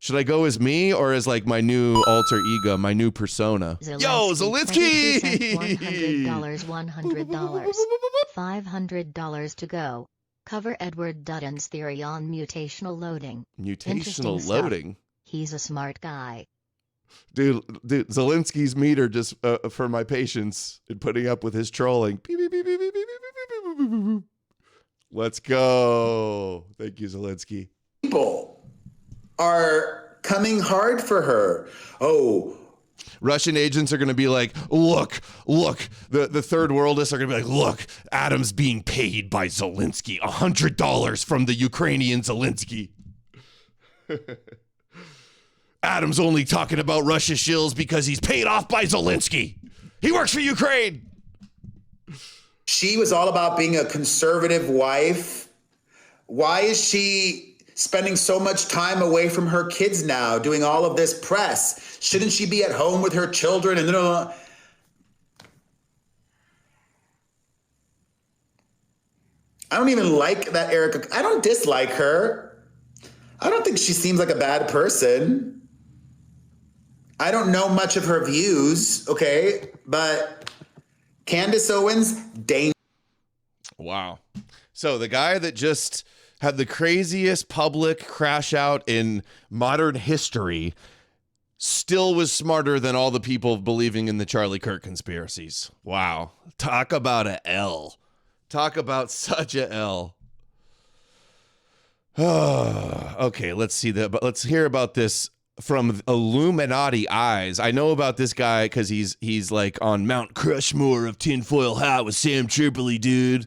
Should I go as me or as like my new alter ego, my new persona? Yo, Zelensky! $100, $500 to go. Cover Edward Dutton's theory on mutational loading. Mutational loading? He's a smart guy. Dude, Zelensky's meter just for my patience and putting up with his trolling. Beep, beep, beep, beep, beep, beep, beep, beep, beep, beep. Let's go. Thank you, Zelensky. People are coming hard for her. Oh, Russian agents are going to be like, look. The third worldists are going to be like, look, Adam's being paid by Zelensky. $100 from the Ukrainian Zelensky. Adam's only talking about Russia shills because he's paid off by Zelensky. He works for Ukraine. She was all about being a conservative wife. Why is she spending so much time away from her kids now, doing all of this press? Shouldn't she be at home with her children? And I don't even like that Erica. I don't dislike her. I don't think she seems like a bad person. I don't know much of her views, okay? But Candace Owens, Wow. So the guy that just had the craziest public crash out in modern history still was smarter than all the people believing in the Charlie Kirk conspiracies. Wow. Talk about a L. Talk about such a L. Okay, let's see that. But let's hear about this from Illuminati eyes. I know about this guy because he's like on Mount Crushmore of tinfoil hat with Sam Tripoli, dude.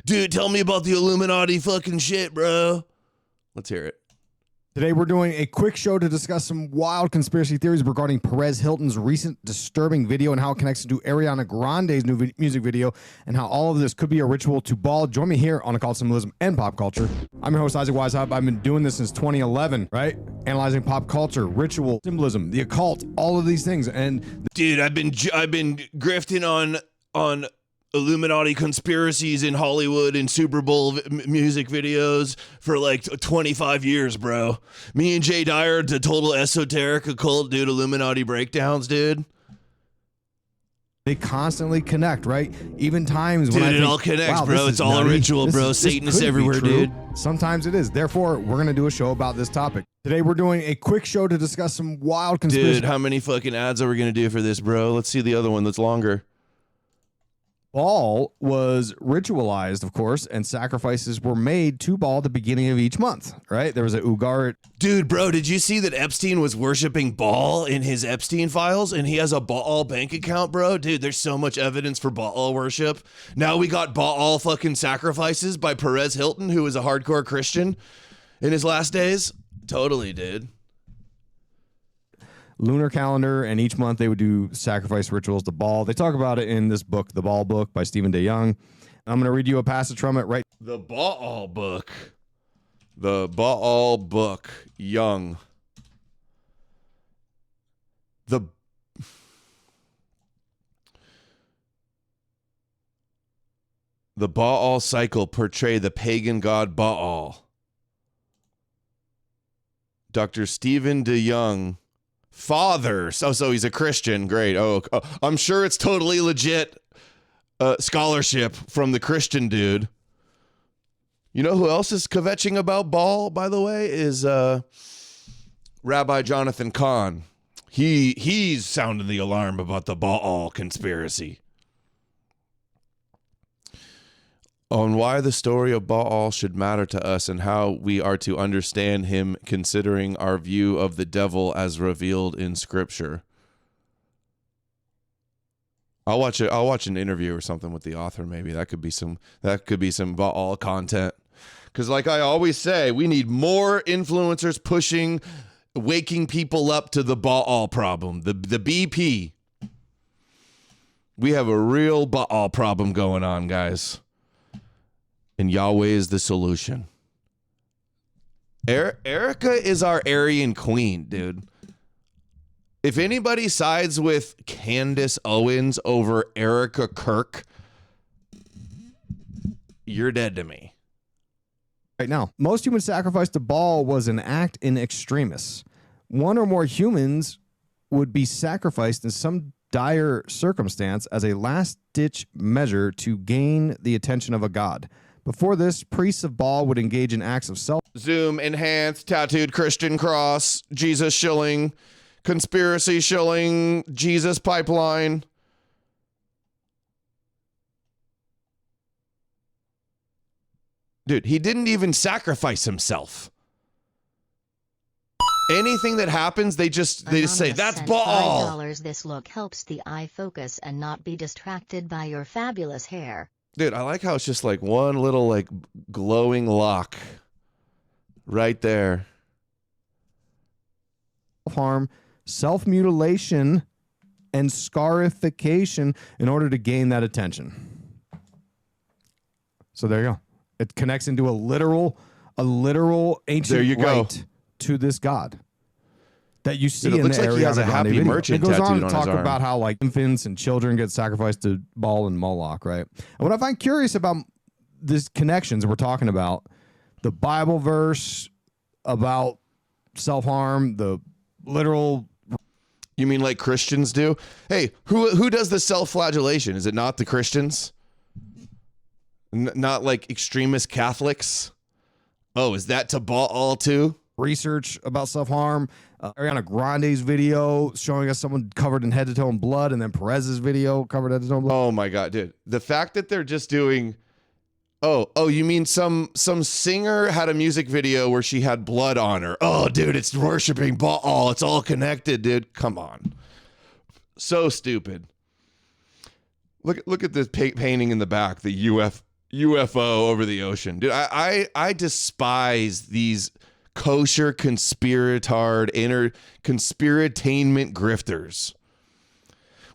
Dude, tell me about the Illuminati fucking shit, bro. Let's hear it. Today we're doing a quick show to discuss some wild conspiracy theories regarding Perez Hilton's recent disturbing video and how it connects to Ariana Grande's new music video and how all of this could be a ritual to ball. Join me here on Occult Symbolism and Pop Culture. I'm your host, Isaac Weishaupt. I've been doing this since 2011, right? Analyzing pop culture, ritual, symbolism, the occult, all of these things. And dude, I've been grifting on Illuminati conspiracies in Hollywood and Super Bowl music videos for like 25 years, bro. Me and Jay Dyer, the total esoteric occult dude, Illuminati breakdowns, dude. They constantly connect, right? Even times when Dude, I it think, all connects, wow, bro. this It's is all a nutty. ritual, bro. This Satanists could be everywhere, true. dude. Sometimes it is. Therefore, we're going to do a show about this topic. Today, we're doing a quick show to discuss some wild conspiracy. Dude, how many fucking ads are we going to do for this, bro? Let's see the other one that's longer. Baal was ritualized, of course, and sacrifices were made to Baal at the beginning of each month, right? There was a Ugarit. Dude, bro, did you see that Epstein was worshiping Baal in his Epstein files and he has a Baal bank account, bro? Dude, there's so much evidence for Baal worship. Now we got Baal fucking sacrifices by Perez Hilton, who is a hardcore Christian in his last days. Totally, dude. Lunar calendar, and each month they would do sacrifice rituals to Baal. They talk about it in this book, The Baal Book by Stephen DeYoung. I'm going to read you a passage from it right. The Baal book. The Baal book. Young. The Baal cycle portray the pagan god Baal. Dr. Stephen DeYoung. Father. So he's a Christian. Great. Oh, I'm sure it's totally legit scholarship from the Christian dude. You know who else is kvetching about Baal, by the way, is Rabbi Jonathan Cahn. He's sounding the alarm about the Baal conspiracy. On why the story of Baal should matter to us and how we are to understand him considering our view of the devil as revealed in Scripture. I'll watch an interview or something with the author. Maybe that could be some Baal content. Because like I always say, we need more influencers pushing, waking people up to the Baal problem, the BP. We have a real Baal problem going on, guys. And Yahweh is the solution. Erica is our Aryan queen, dude. If anybody sides with Candace Owens over Erica Kirk, you're dead to me. Right now, most human sacrifice to Baal was an act in extremis. One or more humans would be sacrificed in some dire circumstance as a last-ditch measure to gain the attention of a god. Before this, priests of Baal would engage in acts of Zoom, enhanced, tattooed Christian cross, Jesus shilling, conspiracy shilling, Jesus pipeline. Dude, he didn't even sacrifice himself. Anything that happens, they just say, that's Baal. $5. This look helps the eye focus and not be distracted by your fabulous hair. Dude, I like how it's just like one little like glowing lock right there. Self-harm, self-mutilation, and scarification in order to gain that attention. So there you go. It connects into a literal ancient rite to this god that you see. Dude, it in looks the like he has a happy video. merchant It goes on tattooed to on talk his arm. about how like infants and children get sacrificed to Baal and Moloch, right? And what I find curious about these connections we're talking about, the Bible verse about self-harm, the literal. You mean like Christians do? Hey, who does the self-flagellation? Is it not the Christians? Not like extremist Catholics? Oh, is that to Baal too? Research about self-harm. Ariana Grande's video showing us someone covered in head to toe in blood, and then Perez's video covered head to toe in blood. Oh my God, dude. The fact that they're just doing... Oh, you mean some singer had a music video where she had blood on her. Oh, dude, it's worshiping Baal. It's all connected, dude. Come on. So stupid. Look at this painting in the back, the UFO over the ocean. Dude, I despise these kosher conspiratainment grifters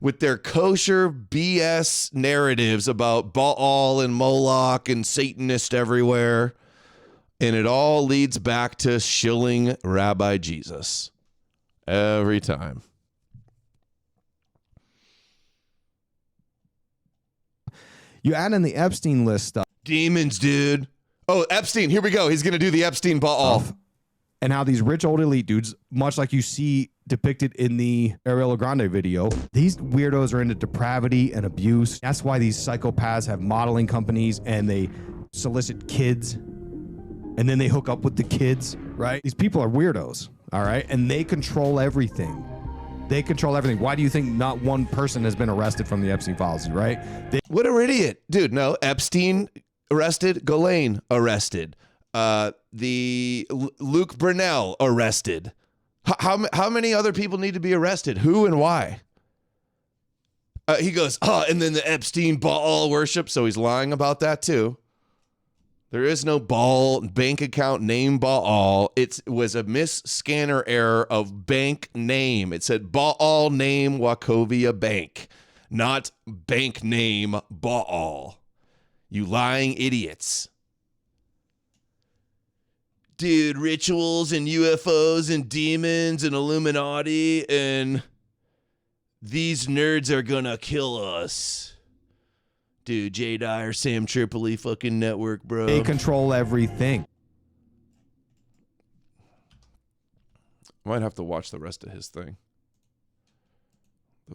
with their kosher BS narratives about Baal and Moloch and Satanist everywhere. And it all leads back to shilling Rabbi Jesus every time. You add in the Epstein list stuff. Demons, dude. Oh, Epstein. Here we go. He's going to do the Epstein Baal. and how these rich old elite dudes, much like you see depicted in the Ariana Grande video, these weirdos are into depravity and abuse. That's why these psychopaths have modeling companies and they solicit kids and then they hook up with the kids, right? These people are weirdos, all right? And they control everything. They control everything. Why do you think not one person has been arrested from the Epstein files, right? What an idiot. Dude, no, Epstein arrested, Ghislaine arrested. The Luke Brunel arrested. How many other people need to be arrested? Who and why? He goes, and then the Epstein Baal worship. So he's lying about that too. There is no Baal bank account name Baal. It was a misscanner error of bank name. It said Baal name Wachovia Bank, not bank name Baal. You lying idiots. Dude, rituals and UFOs and demons and Illuminati and these nerds are gonna kill us. Dude, Jay Dyer, Sam Tripoli fucking network, bro. They control everything. I might have to watch the rest of his thing.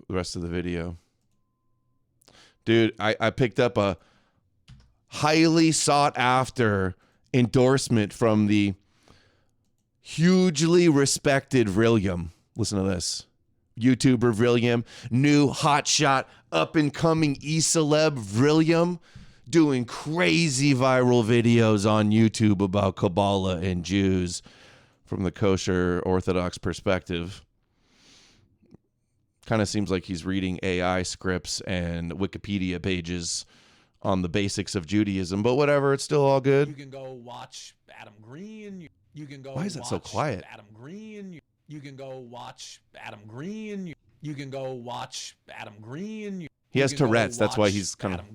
The rest of the video. Dude, I picked up a highly sought after endorsement from the hugely respected Vrilliam. Listen to this. YouTuber Vrilliam, new hotshot, up-and-coming e-celeb Vrilliam, doing crazy viral videos on YouTube about Kabbalah and Jews from the kosher Orthodox perspective. Kind of seems like he's reading AI scripts and Wikipedia pages on the basics of Judaism, but whatever, it's still all good. You can go watch Adam Green. You can go. Why is that so quiet? Adam Green. You can go watch Adam Green. You can go watch Adam Green. He has Tourette's. That's why he's kind of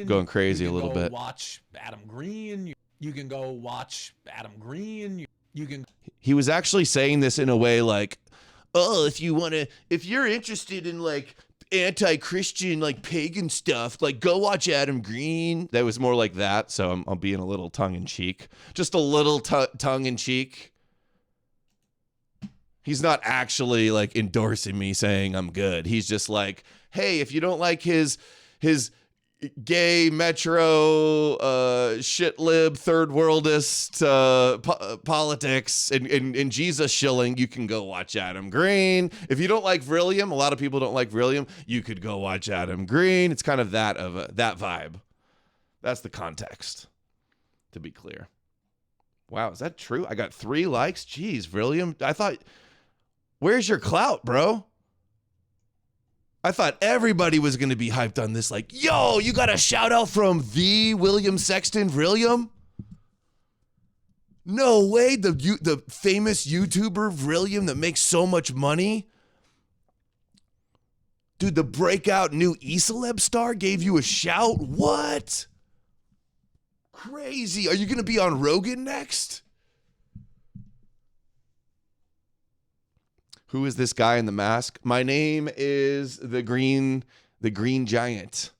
going crazy a little bit. Watch Adam Green. You can go watch Adam Green. You can. He was actually saying this in a way like, oh, if you're interested in like anti-Christian, like pagan stuff, like go watch Adam Green. That was more like that. So I'm being a little tongue-in-cheek. Just a little tongue-in-cheek. He's not actually like endorsing me saying I'm good. He's just like, hey, if you don't like his gay metro shit lib third worldist politics and Jesus shilling, you can go watch Adam Green. If you don't like Vrilliam, a lot of people don't like Vrilliam, you could go watch Adam Green. It's kind of that vibe. That's the context, to be clear. Wow, is that true? I got 3 likes. Jeez, Vrilliam. I thought, where's your clout, bro? I thought everybody was going to be hyped on this. Like, yo, you got a shout out from the William Sexton Vrilliam? No way. The famous YouTuber Vrilliam that makes so much money? Dude, the breakout new e-celeb star gave you a shout? What? Crazy. Are you going to be on Rogan next? Who is this guy in the mask? My name is the Green Giant.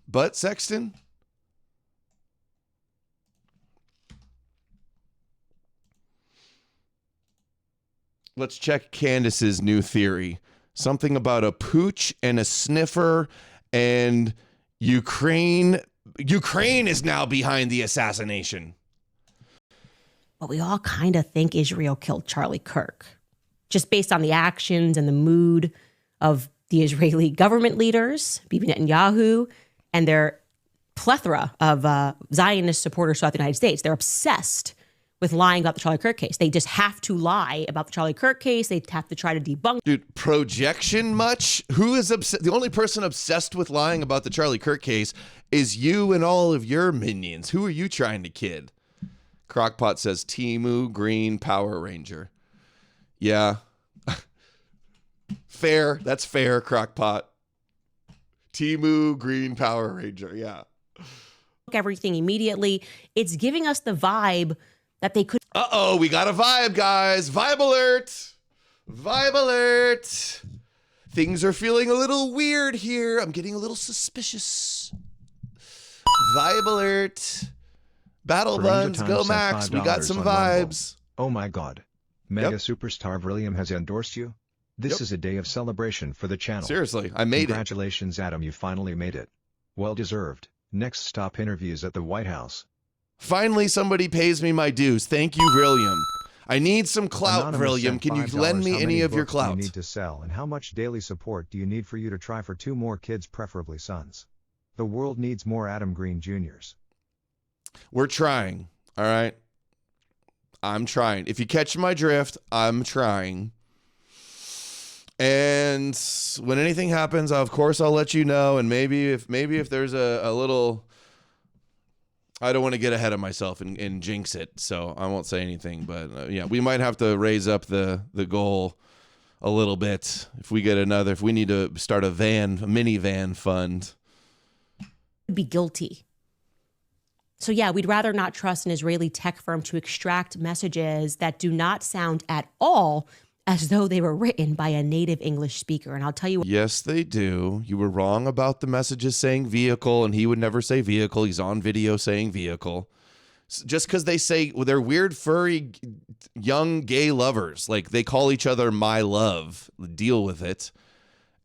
But Sexton? Let's check Candace's new theory. Something about a pooch and a sniffer, and Ukraine is now behind the assassination. But we all kind of think Israel killed Charlie Kirk, just based on the actions and the mood of the Israeli government leaders, Bibi Netanyahu, and their plethora of Zionist supporters throughout the United States. They're obsessed with lying about the Charlie Kirk case. They just have to lie about the Charlie Kirk case. They have to try to debunk. Dude, projection much? Who is the only person obsessed with lying about the Charlie Kirk case is you and all of your minions. Who are you trying to kid? Crockpot says Timu Green Power Ranger. Yeah. Fair. That's fair, Crockpot. Timu Green Power Ranger. Yeah. Everything immediately. It's giving us the vibe that they could. Uh-oh, we got a vibe, guys. Vibe alert. Vibe alert. Things are feeling a little weird here. I'm getting a little suspicious. Vibe alert. Battle Buns, go Max. We got some vibes. Oh my God. Mega superstar William has endorsed you? This is a day of celebration for the channel. Seriously, I made it. Congratulations, Adam, you finally made it. Well deserved. Next stop, interviews at the White House. Finally, somebody pays me my dues. Thank you, William. I need some clout, Anonymous William. sent Can you $5. lend me How any many of your books do you clout? need to sell, and how much daily support do you need for you to try for 2 more kids, preferably sons? The world needs more Adam Green Juniors. We're trying, all right? I'm trying. If you catch my drift, I'm trying. And when anything happens, of course, I'll let you know. And maybe if there's a little... I don't want to get ahead of myself and jinx it, so I won't say anything. But yeah, we might have to raise up the goal a little bit if we need to start a minivan fund. Be guilty. So yeah, we'd rather not trust an Israeli tech firm to extract messages that do not sound at all as though they were written by a native English speaker. And I'll tell you what. Yes, they do. You were wrong about the messages saying vehicle, and he would never say vehicle. He's on video saying vehicle. Just because they say they're weird, furry, young gay lovers. Like, they call each other my love. Deal with it.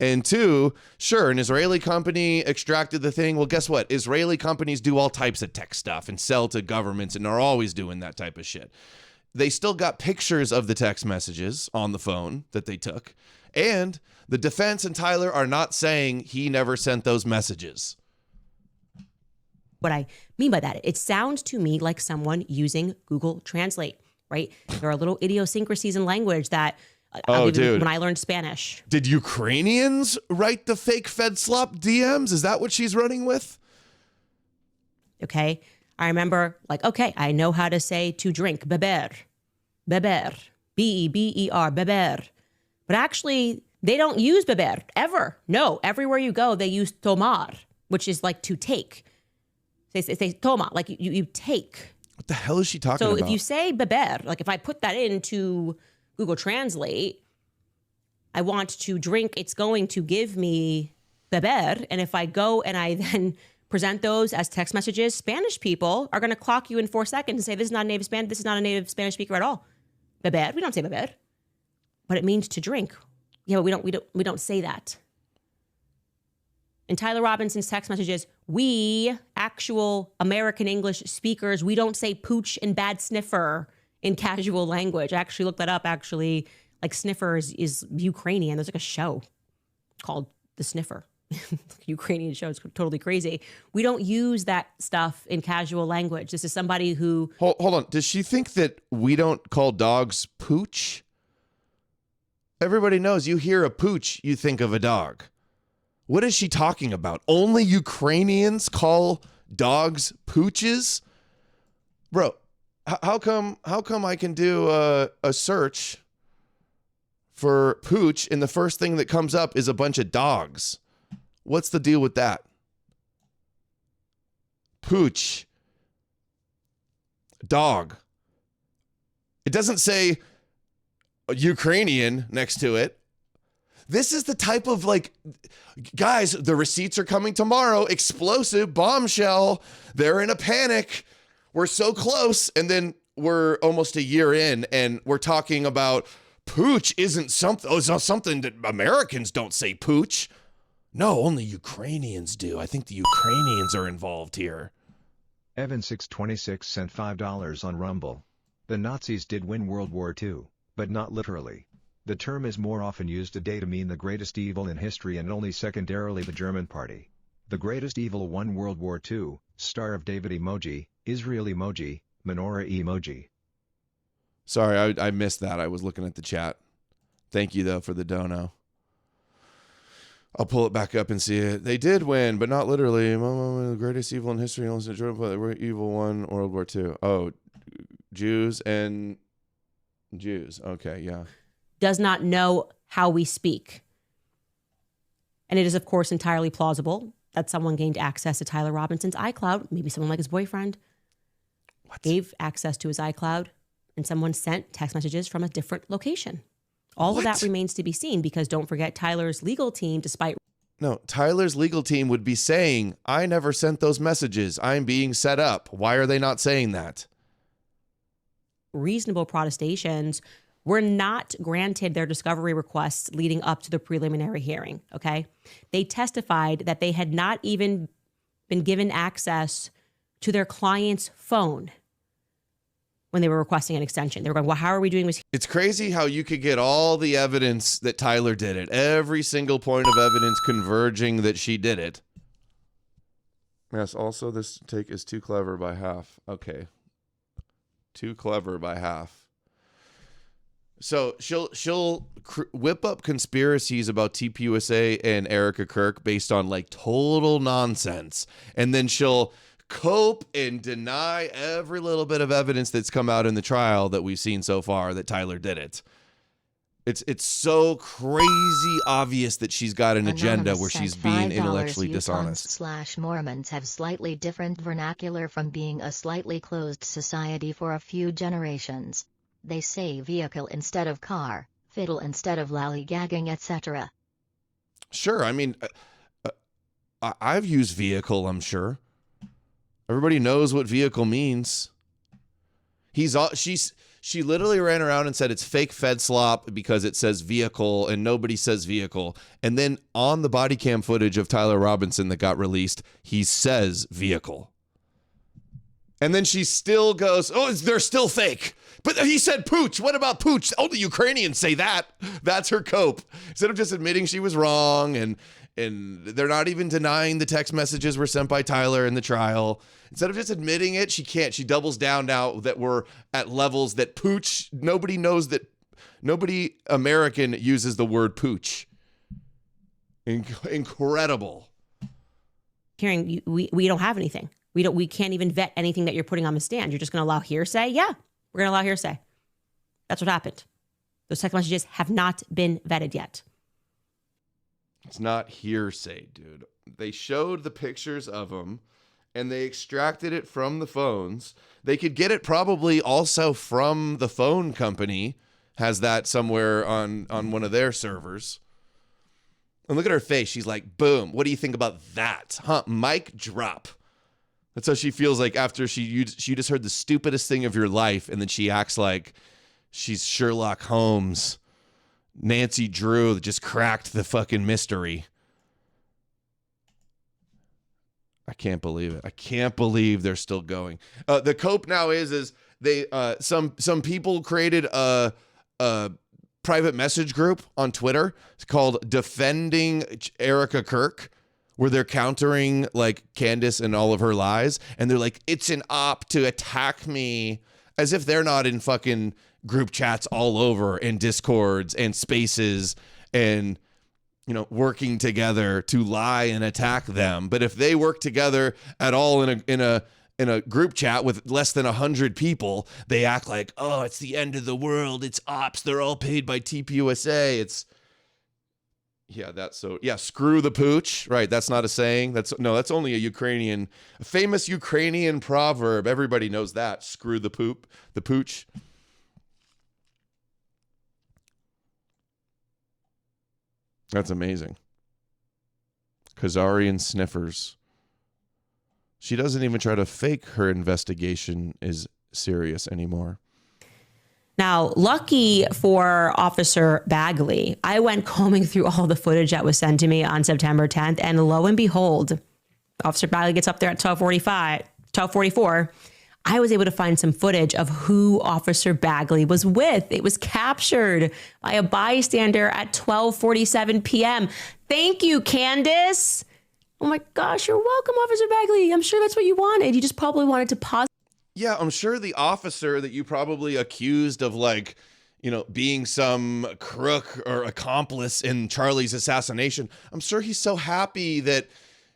And 2, sure, an Israeli company extracted the thing. Well, guess what? Israeli companies do all types of tech stuff and sell to governments and are always doing that type of shit. They still got pictures of the text messages on the phone that they took. And the defense and Tyler are not saying he never sent those messages. What I mean by that, it sounds to me like someone using Google Translate, right? There are little idiosyncrasies in language that dude. When I learned Spanish. Did Ukrainians write the fake FedSlop DMs? Is that what she's running with? Okay. I remember, like, okay, I know how to say to drink, beber, beber, B-E-B-E-R, beber. But actually, they don't use beber, ever. No, everywhere you go, they use tomar, which is like to take. They say toma, like you take. What the hell is she talking about? So if you say beber, like if I put that into Google Translate, I want to drink, it's going to give me beber. And if I go and I then present those as text messages, Spanish people are going to clock you in 4 seconds and say, this is not a native Spanish speaker at all. Beber, we don't say beber, but it means to drink. Yeah, but we don't say that. In Tyler Robinson's text messages, we, actual American English speakers, we don't say pooch and bad sniffer in casual language. I actually looked that up. Actually, like sniffer is Ukrainian. There's like a show called The Sniffer. Ukrainian show. It's totally crazy. We don't use that stuff in casual language. This is somebody who... Hold on. Does she think that we don't call dogs pooch? Everybody knows you hear a pooch, you think of a dog. What is she talking about? Only Ukrainians call dogs pooches? Bro, how come I can do a search for pooch and the first thing that comes up is a bunch of dogs? What's the deal with that? Pooch. Dog. It doesn't say Ukrainian next to it. This is the type of, like, guys, the receipts are coming tomorrow. Explosive bombshell. They're in a panic. We're so close. And then we're almost a year in and we're talking about pooch isn't something. Oh, it's not something that Americans don't say pooch. No, only Ukrainians do. I think the Ukrainians are involved here. Evan626 sent $5 on Rumble. The Nazis did win World War II, but not literally. The term is more often used today to mean the greatest evil in history and only secondarily the German party. The greatest evil won World War II, Star of David emoji, Israel emoji, menorah emoji. Sorry, I missed that. I was looking at the chat. Thank you, though, for the dono. I'll pull it back up and see it. They did win, but not literally. The greatest evil in history, only the German party, evil won World War II. Oh, Jews and Jews. Okay, yeah. Does not know how we speak. And it is, of course, entirely plausible that someone gained access to Tyler Robinson's iCloud, maybe someone like his boyfriend, gave access to his iCloud, and someone sent text messages from a different location. All of that remains to be seen because don't forget Tyler's legal team, despite... No, Tyler's legal team would be saying, I never sent those messages. I'm being set up. Why are they not saying that? Reasonable protestations were not granted their discovery requests leading up to the preliminary hearing, okay? They testified that they had not even been given access to their client's phone when they were requesting an extension. They were going, well, how are we doing this? It's crazy how you could get all the evidence that Tyler did it. Every single point of evidence converging that she did it. Yes, also this take is too clever by half. Okay. Too clever by half. So she'll whip up conspiracies about TPUSA and Erica Kirk based on like total nonsense. And then she'll cope and deny every little bit of evidence that's come out in the trial that we've seen so far that Tyler did it. It's so crazy obvious that she's got an agenda where she's being intellectually dishonest. /Mormons have slightly different vernacular from being a slightly closed society for a few generations. They say vehicle instead of car, fiddle instead of lollygagging, etc. Sure, I mean, I've used vehicle, I'm sure. Everybody knows what vehicle means. She literally ran around and said it's fake Fed slop because it says vehicle and nobody says vehicle. And then on the body cam footage of Tyler Robinson that got released, he says vehicle. And then she still goes, oh, they're still fake. But he said pooch. What about pooch? Only Ukrainians say that. That's her cope. Instead of just admitting she was wrong and they're not even denying the text messages were sent by Tyler in the trial. Instead of just admitting it, she can't. She doubles down now that we're at levels that pooch, nobody knows that, nobody American uses the word pooch. Incredible. Hearing, we don't have anything. We can't even vet anything that you're putting on the stand. You're just going to allow hearsay? Yeah, we're going to allow hearsay. That's what happened. Those text messages have not been vetted yet. It's not hearsay, dude. They showed the pictures of them and they extracted it from the phones. They could get it probably also from the phone company, has that somewhere on one of their servers. And look at her face. She's like, boom. What do you think about that? Huh? Mic drop. That's how she feels like after she just heard the stupidest thing of your life, and then she acts like she's Sherlock Holmes, Nancy Drew that just cracked the fucking mystery. I can't believe it. I can't believe they're still going. The cope now is they some people created a private message group on Twitter. It's called Defending Erica Kirk, where they're countering like Candace and all of her lies. And they're like, it's an op to attack me, as if they're not in fucking group chats all over and Discords and spaces and, you know, working together to lie and attack them. But if they work together at all in a group chat with less than 100 people, they act like, oh, it's the end of the world. It's ops. They're all paid by TPUSA. It's, yeah, that's so, yeah, screw the pooch. Right. That's not a saying. That's only a famous Ukrainian proverb. Everybody knows that. Screw the pooch. That's amazing. Khazarian sniffers. She doesn't even try to fake her investigation is serious anymore. Now, lucky for Officer Bagley, I went combing through all the footage that was sent to me on September 10th, and lo and behold, Officer Bagley gets up there at 12:44. I was able to find some footage of who Officer Bagley was with. It was captured by a bystander at 12:47 p.m. Thank you, Candace. Oh my gosh, you're welcome, Officer Bagley. I'm sure that's what you wanted. You just probably wanted to pause. Yeah, I'm sure the officer that you probably accused of, like, you know, being some crook or accomplice in Charlie's assassination, I'm sure he's so happy that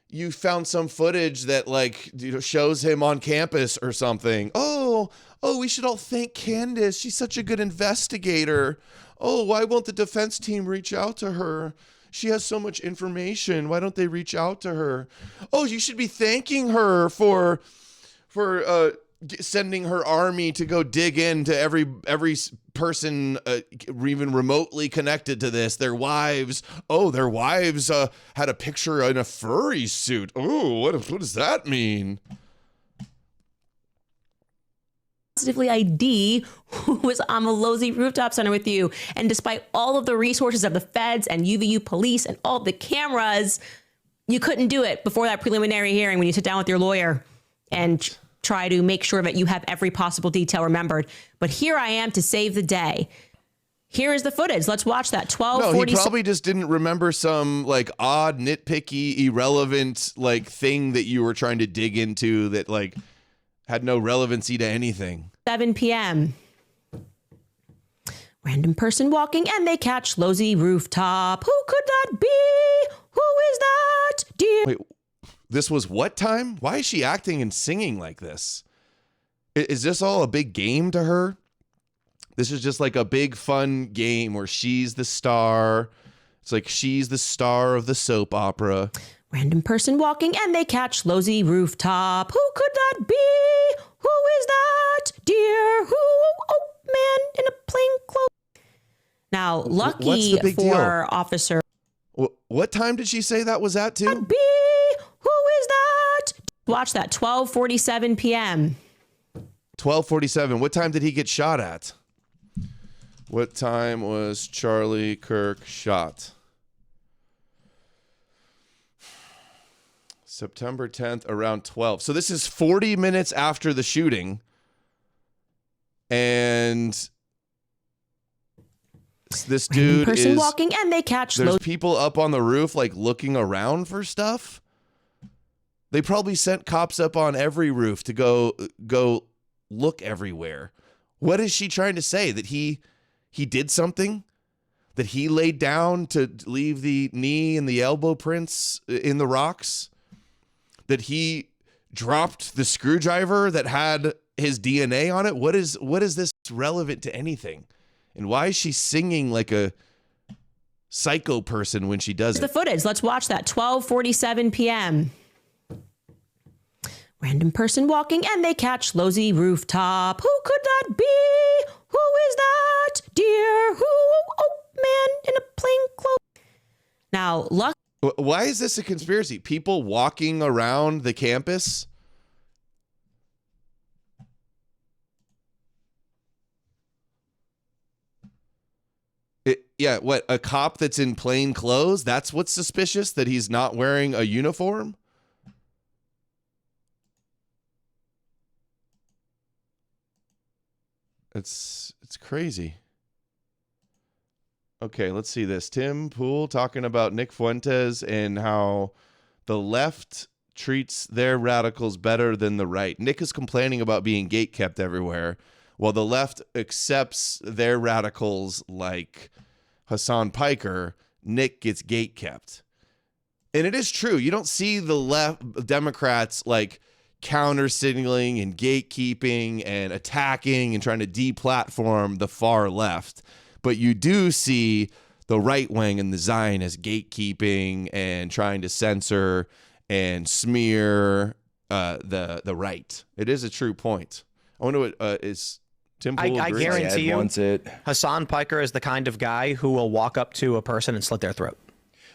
you found some footage that, like, you know, shows him on campus or something. Oh, we should all thank Candace. She's such a good investigator. Oh, why won't the defense team reach out to her? She has so much information. Why don't they reach out to her? Oh, you should be thanking her for sending her army to go dig into every person even remotely connected to this. Their wives had a picture in a furry suit. Oh, what does that mean? Positively ID who was on the Odysee rooftop center with you. And despite all of the resources of the feds and UVU police and all the cameras, you couldn't do it before that preliminary hearing when you sit down with your lawyer and try to make sure that you have every possible detail remembered. But here I am to save the day. Here is the footage. Let's watch that. 12:40. No, he probably just didn't remember some like odd, nitpicky, irrelevant like thing that you were trying to dig into that like had no relevancy to anything. 7 p.m. Random person walking and they catch Odysee rooftop. Who could that be? Who is that, dear? Wait, this was what time? Why is she acting and singing like this? Is this all a big game to her? This is just like a big fun game where she's the star. It's like she's the star of the soap opera. Random person walking and they catch Odysee rooftop. Who could that be? Who is that, dear? Who? Oh, man in a plain clothes. Now, lucky for Officer. What time did she say that was at too? Who is that? Watch that. 12:47 p.m. 12:47. What time did he get shot at? What time was Charlie Kirk shot? September 10th, around 12. So this is 40 minutes after the shooting. And this dude is walking and they catch there's people up on the roof like looking around for stuff. They probably sent cops up on every roof to go look everywhere. What is she trying to say? That he did something? That he laid down to leave the knee and the elbow prints in the rocks? That he dropped the screwdriver that had his DNA on it? What is this relevant to anything? And why is she singing like a psycho person when she does it? The footage. Let's watch that. 12:47 p.m. Random person walking and they catch Odysee rooftop. Who could that be? Who is that, dear? Who? Oh, man in a plain clothes. Now, luck. Why is this a conspiracy? People walking around the campus? What, a cop that's in plain clothes? That's what's suspicious, that he's not wearing a uniform? It's crazy. Okay, let's see this. Tim Pool talking about Nick Fuentes and how the left treats their radicals better than the right. Nick is complaining about being gatekept everywhere, while the left accepts their radicals like Hassan Piker. Nick gets gatekept. And it is true. You don't see the left Democrats like counter signaling and gatekeeping and attacking and trying to deplatform the far left. But you do see the right wing and the Zionists gatekeeping and trying to censor and smear the right. It is a true point. I wonder what is Tim Pool I guarantee you, Hassan Piker is the kind of guy who will walk up to a person and slit their throat.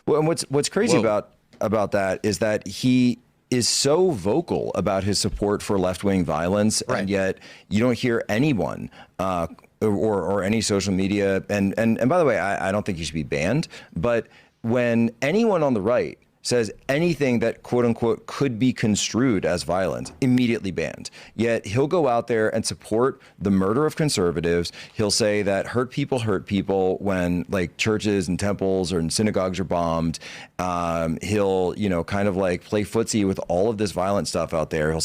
Well, and what's crazy about that is that he is so vocal about his support for left-wing violence, and yet you don't hear anyone or any social media. And by the way, I don't think he should be banned. But when anyone on the right says anything that quote unquote could be construed as violent, immediately banned. Yet he'll go out there and support the murder of conservatives. He'll say that hurt people when like churches and temples and synagogues are bombed. He'll, kind of like play footsie with all of this violent stuff out there.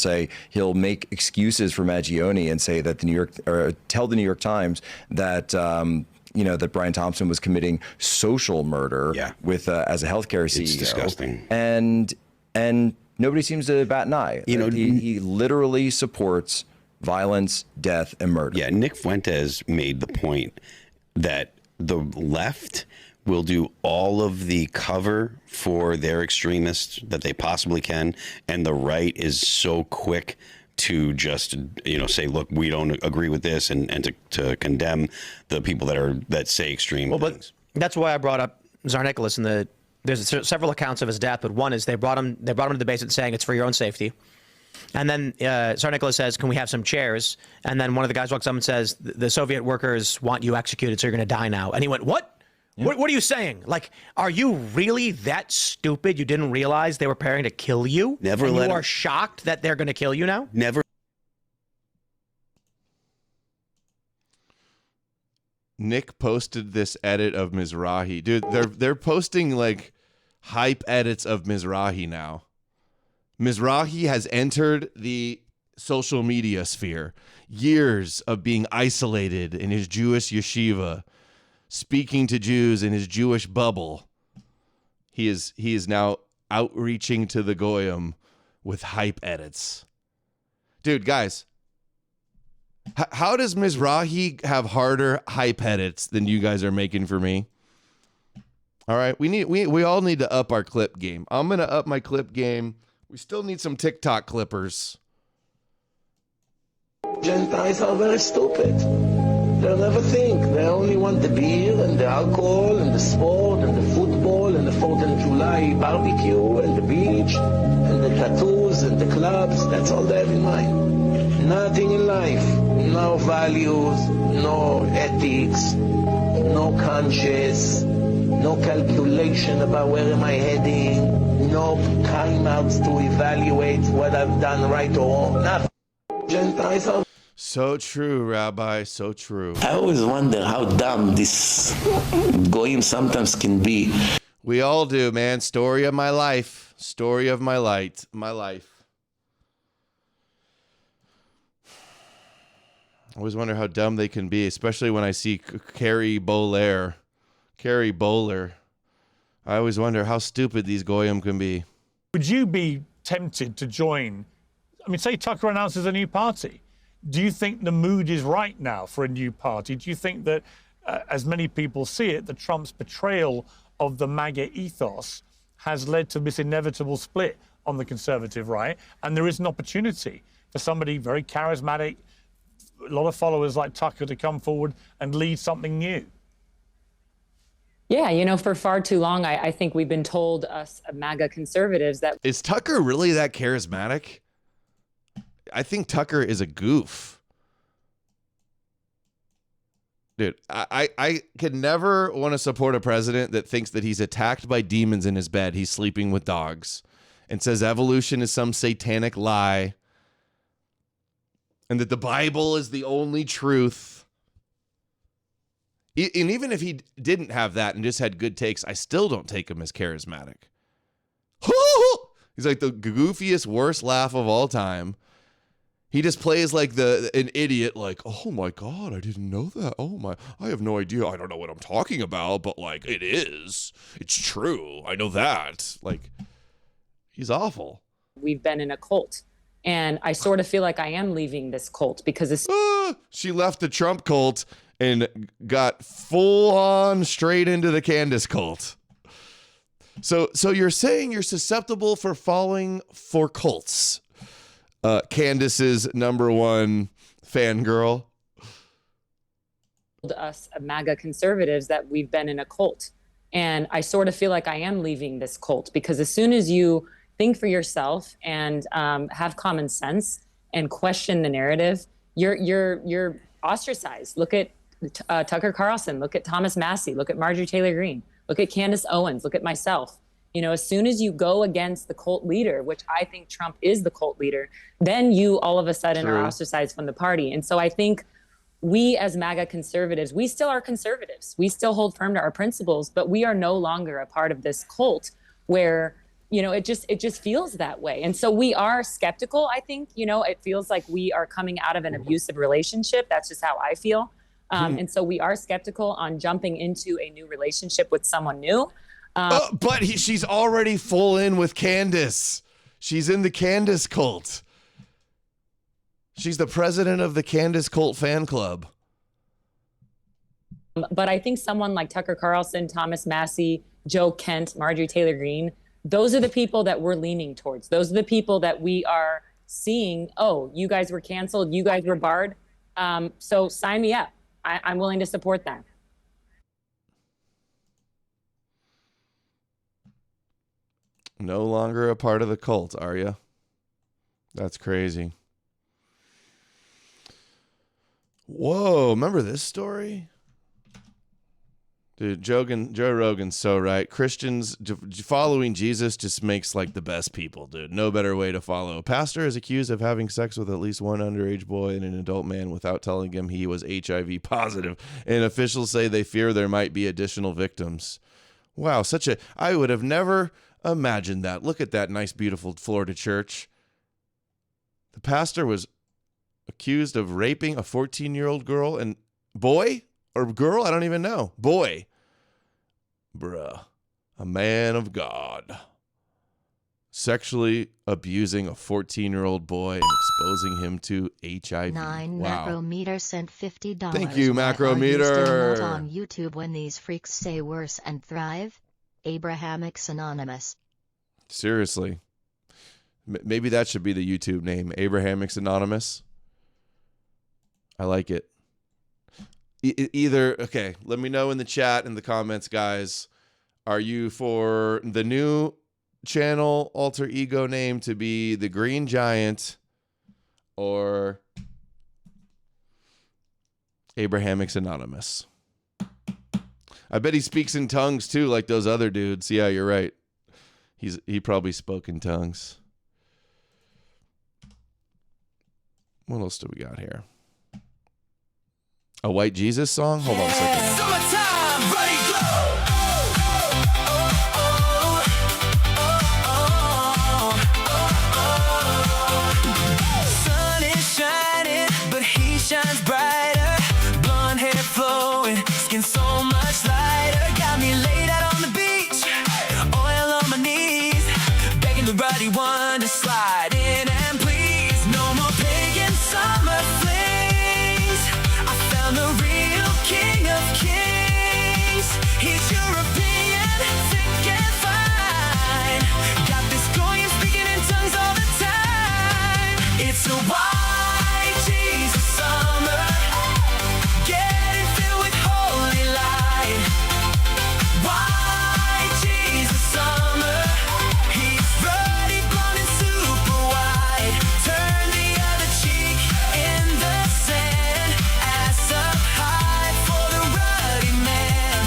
He'll make excuses for Maggioni and say that tell the New York Times that that Brian Thompson was committing social murder with as a healthcare CEO. It's disgusting. And nobody seems to bat an eye. He literally supports violence, death, and murder. Yeah, Nick Fuentes made the point that the left will do all of the cover for their extremists that they possibly can, and the right is so quick to just, say, look, we don't agree with this, and to condemn the people that say extreme things. But that's why I brought up Tsar Nicholas, and there's several accounts of his death, but one is they brought him to the basement saying it's for your own safety. And then Tsar Nicholas says, can we have some chairs? And then one of the guys walks up and says, the Soviet workers want you executed, so you're going to die now. And he went, what? Yeah. What are you saying? Like, are you really that stupid you didn't realize they were preparing to kill you? Never and let you are shocked that they're going to kill you now? Never. Nick posted this edit of Mizrahi. Dude, they're posting like hype edits of Mizrahi now. Mizrahi has entered the social media sphere. Years of being isolated in his Jewish yeshiva, speaking to Jews in his Jewish bubble. He is now outreaching to the Goyim with hype edits. Dude, guys, how does Mizrahi have harder hype edits than you guys are making for me? All right, we all need to up our clip game. I'm gonna up my clip game. We still need some TikTok clippers. Gentiles are very stupid. They'll never think. They only want the beer and the alcohol and the sport and the football and the 4th of July barbecue and the beach and the tattoos and the clubs. That's all they have in mind. Nothing in life. No values, no ethics, no conscience, no calculation about where am I heading, no timeouts to evaluate what I've done right or wrong. Nothing. Gentiles are... So true, Rabbi, so true. I always wonder how dumb this goyim sometimes can be. We all do, man. Story of my life. Story of my life. I always wonder how dumb they can be, especially when I see Carrie Bowler. I always wonder how stupid these goyim can be. Would you be tempted to join? I mean, say Tucker announces a new party. Do you think the mood is right now for a new party? Do you think that, as many people see it, that Trump's betrayal of the MAGA ethos has led to this inevitable split on the conservative right? And there is an opportunity for somebody very charismatic, a lot of followers like Tucker to come forward and lead something new. Yeah, for far too long, I think we've been told, us MAGA conservatives, that... Is Tucker really that charismatic? I think Tucker is a goof. Dude, I could never want to support a president that thinks that he's attacked by demons in his bed, he's sleeping with dogs, and says evolution is some satanic lie, and that the Bible is the only truth. And even if he didn't have that and just had good takes, I still don't take him as charismatic. He's like the goofiest, worst laugh of all time. He just plays like an idiot, like, oh my God, I didn't know that. Oh my, I have no idea. I don't know what I'm talking about, but like, it is. It's true. I know that. Like, he's awful. We've been in a cult. And I sort of feel like I am leaving this cult because it's... She left the Trump cult and got full on straight into the Candace cult. So you're saying you're susceptible for falling for cults. Candace's #1 fangirl. Us MAGA conservatives that we've been in a cult. And I sort of feel like I am leaving this cult because as soon as you think for yourself and have common sense and question the narrative, you're ostracized. Look at Tucker Carlson. Look at Thomas Massey. Look at Marjorie Taylor Greene. Look at Candace Owens. Look at myself. As soon as you go against the cult leader, which I think Trump is the cult leader, then you all of a sudden are ostracized from the party. And so I think we as MAGA conservatives, we still are conservatives. We still hold firm to our principles, but we are no longer a part of this cult where, it just feels that way. And so we are skeptical, I think. It feels like we are coming out of an abusive relationship. That's just how I feel. And so we are skeptical on jumping into a new relationship with someone new. But she's already full in with Candace. She's in the Candace cult. She's the president of the Candace cult fan club. But I think someone like Tucker Carlson, Thomas Massey, Joe Kent, Marjorie Taylor Greene, those are the people that we're leaning towards. Those are the people that we are seeing, oh, you guys were canceled, you guys were barred. So sign me up. I'm willing to support that. No longer a part of the cult, are you? That's crazy. Whoa, remember this story? Dude, Joe Rogan's so right. Christians following Jesus just makes like the best people, dude. No better way to follow. A pastor is accused of having sex with at least one underage boy and an adult man without telling him he was HIV positive. And officials say they fear there might be additional victims. Wow, I would have never imagined that. Look at that nice, beautiful Florida church. The pastor was accused of raping a 14-year-old girl and boy or girl, I don't even know. Boy. Bruh. A man of God. Sexually abusing a 14-year-old boy and exposing him to HIV. Macrometer sent $50. Thank you, Why Macrometer. Are you still not on YouTube when these freaks say worse and thrive? Abrahamics Anonymous. Seriously. Maybe that should be the YouTube name. Abrahamics Anonymous. I like it. Either, okay, let me know in the chat, in the comments, guys. Are you for the new channel alter ego name to be the Green Giant or Abrahamics Anonymous? I bet he speaks in tongues too, like those other dudes. Yeah, you're right. He probably spoke in tongues. What else do we got here? A White Jesus song? Hold on a second. Summertime, ready, go! Sun is shining, but he shines brighter. Blonde hair flowing, skin so much lighter. Got me laid out on the beach, oil on my knees, begging the ruddy one to slide in and please. No more pagan summer flings. I found the real King of Kings. He's European, thick and fine. Got this going, speaking in tongues all the time. It's a white Jesus summer, getting filled with holy light. White Jesus summer, he's ruddy, blonde, and super white. Turn the other cheek in the sand, ass up high for the ruddy man.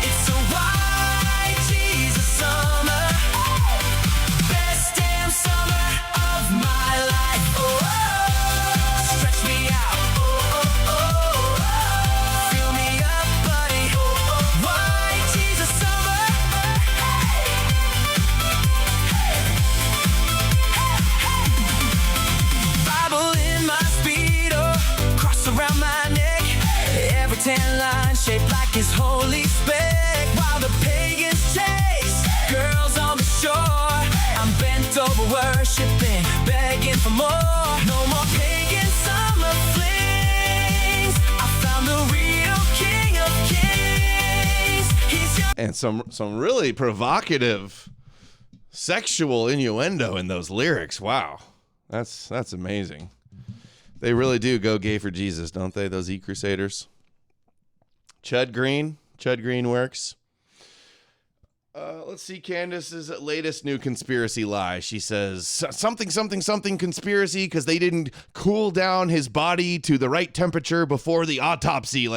It's a white Jesus summer, best damn summer of my life. Oh, stretch me out. Fill me up, buddy. White Jesus summer. Bible in my Speedo, cross around my neck. Every tan line shaped like his holy speck. While the pagans chase girls on the shore, I'm bent over worshiping, begging for more. No more pagan summer flings. I found the real King of Kings. He's your And some really provocative sexual innuendo in those lyrics. Wow. That's amazing. They really do go gay for Jesus, don't they? Those E-Crusaders. Chud Green works. Let's see Candace's latest new conspiracy lie. She says something conspiracy because they didn't cool down his body to the right temperature before the autopsy.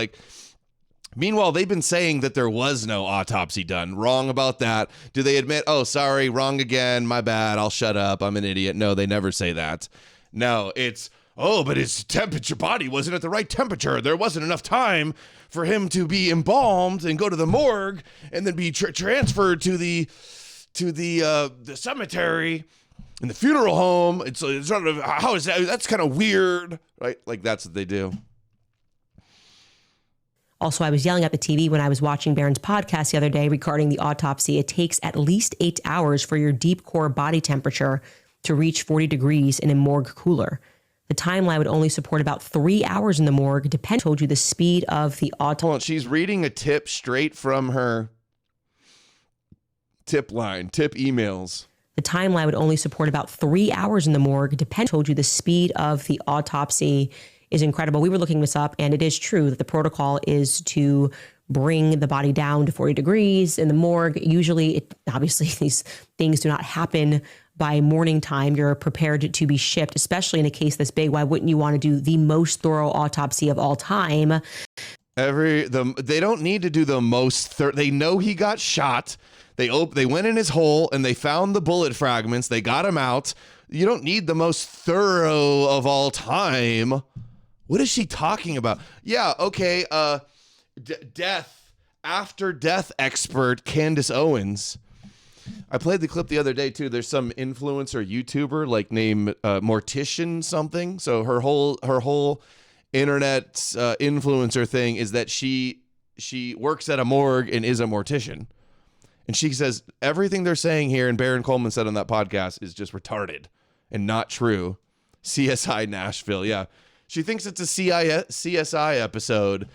Meanwhile, they've been saying that there was no autopsy done. Wrong about that. Do they admit, oh, sorry, wrong again, my bad, I'll shut up, I'm an idiot? No, they never say that. No, it's, oh, but his body wasn't at the right temperature. There wasn't enough time for him to be embalmed and go to the morgue and then be transferred to the cemetery and the funeral home. It's sort of, how is that? That's kind of weird, right? Like that's what they do. Also, I was yelling at the TV when I was watching Barron's podcast the other day regarding the autopsy. It takes at least 8 hours for your deep core body temperature to reach 40 degrees in a morgue cooler. The timeline would only support about 3 hours in the morgue. Told you the speed of the autopsy. Hold on, she's reading a tip straight from her tip line, tip emails. the timeline would only support about 3 hours in the morgue. Told you the speed of the autopsy is incredible. We were looking this up, and it is true that the protocol is to bring the body down to 40 degrees in the morgue. Usually, obviously, these things do not happen by morning time. You're prepared to be shipped, especially in a case this big. Why wouldn't you want to do the most thorough autopsy of all time? They don't need to do the most. They know he got shot. They went in his hole and they found the bullet fragments. They got him out. You don't need the most thorough of all time. What is she talking about? Yeah, okay. After death expert Candace Owens. I played the clip the other day too. There's some influencer YouTuber like named Mortician something. So her whole internet influencer thing is that she works at a morgue and is a mortician. And she says everything they're saying here, and Baron Coleman said on that podcast, is just retarded and not true. CSI Nashville, yeah. She thinks it's a CSI episode,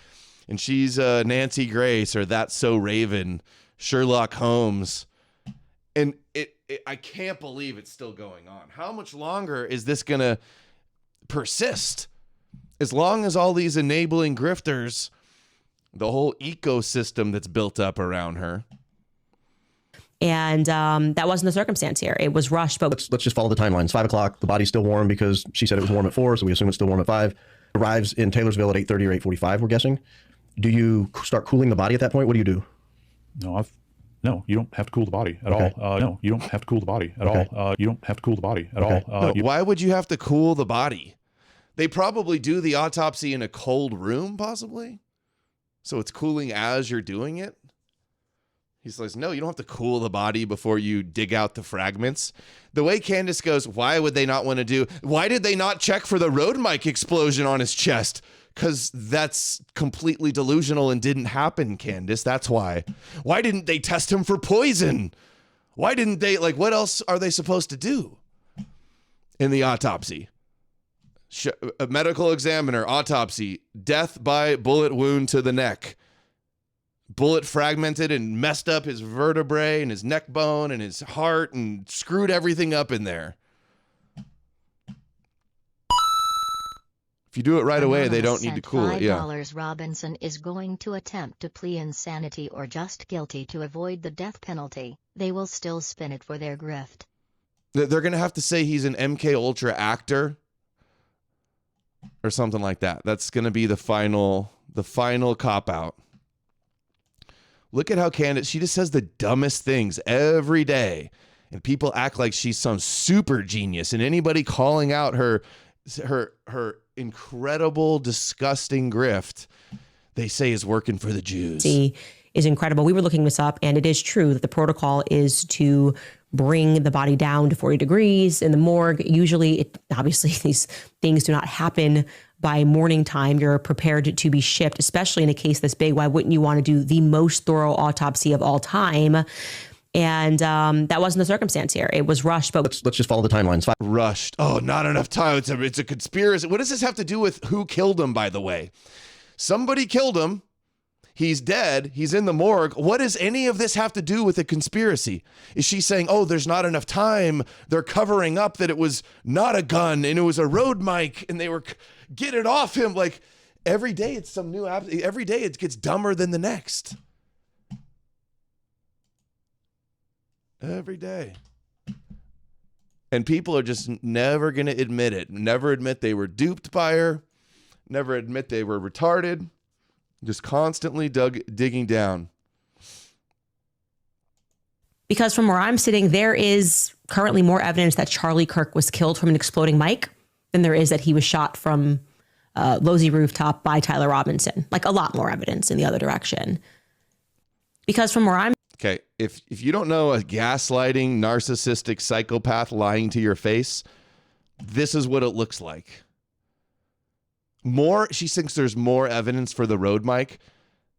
and she's Nancy Grace or That's So Raven, Sherlock Holmes. And I can't believe it's still going on. How much longer is this going to persist? As long as all these enabling grifters, the whole ecosystem that's built up around her. And that wasn't the circumstance here. It was rushed, but let's just follow the timeline. It's 5 o'clock. The body's still warm because she said it was warm at 4, so we assume it's still warm at 5. Arrives in Taylorsville at 8:30 or 8:45, we're guessing. Do you start cooling the body at that point? What do you do? No, you don't have to cool the body at all. No, you don't have to cool the body at all. You don't have to cool the body at all. Why would you have to cool the body? They probably do the autopsy in a cold room, possibly. So it's cooling as you're doing it. He says, no, you don't have to cool the body before you dig out the fragments. The way Candace goes, why would they not want to do? Why did they not check for the road mic explosion on his chest? Because that's completely delusional and didn't happen, Candace. That's why. Why didn't they test him for poison? Why didn't they, what else are they supposed to do in the autopsy? A medical examiner, autopsy, death by bullet wound to the neck. Bullet fragmented and messed up his vertebrae and his neck bone and his heart and screwed everything up in there. If you do it right away, they don't need to cool it. Yeah. $5 Robinson is going to attempt to plead insanity or just guilty to avoid the death penalty. They will still spin it for their grift. They're going to have to say he's an MK Ultra actor or something like that. That's going to be the final cop out. Look at how Candace, she just says the dumbest things every day. And people act like she's some super genius. And anybody calling out her incredible, disgusting grift, they say is working for the Jews. Is incredible. We were looking this up, and it is true that the protocol is to bring the body down to 40 degrees in the morgue. Usually, obviously, these things do not happen by morning time. You're prepared to be shipped, especially in a case this big. Why wouldn't you want to do the most thorough autopsy of all time? And that wasn't the circumstance here. It was rushed, but let's just follow the timelines. Rushed. Oh, not enough time. It's a conspiracy. What does this have to do with who killed him, by the way? Somebody killed him. He's dead. He's in the morgue. What does any of this have to do with a conspiracy? Is she saying, oh, there's not enough time? They're covering up that it was not a gun and it was a road mic and they were get it off him. Like every day it's some new app. Every day it gets dumber than the next. Every day. And people are just never going to admit it. Never admit they were duped by her. Never admit they were retarded. Just constantly digging down. Because from where I'm sitting, there is currently more evidence that Charlie Kirk was killed from an exploding mic than there is that he was shot from Losey Rooftop by Tyler Robinson. Like a lot more evidence in the other direction. Because from where I'm... Okay, if you don't know a gaslighting, narcissistic psychopath lying to your face, this is what it looks like. She thinks there's more evidence for the road mic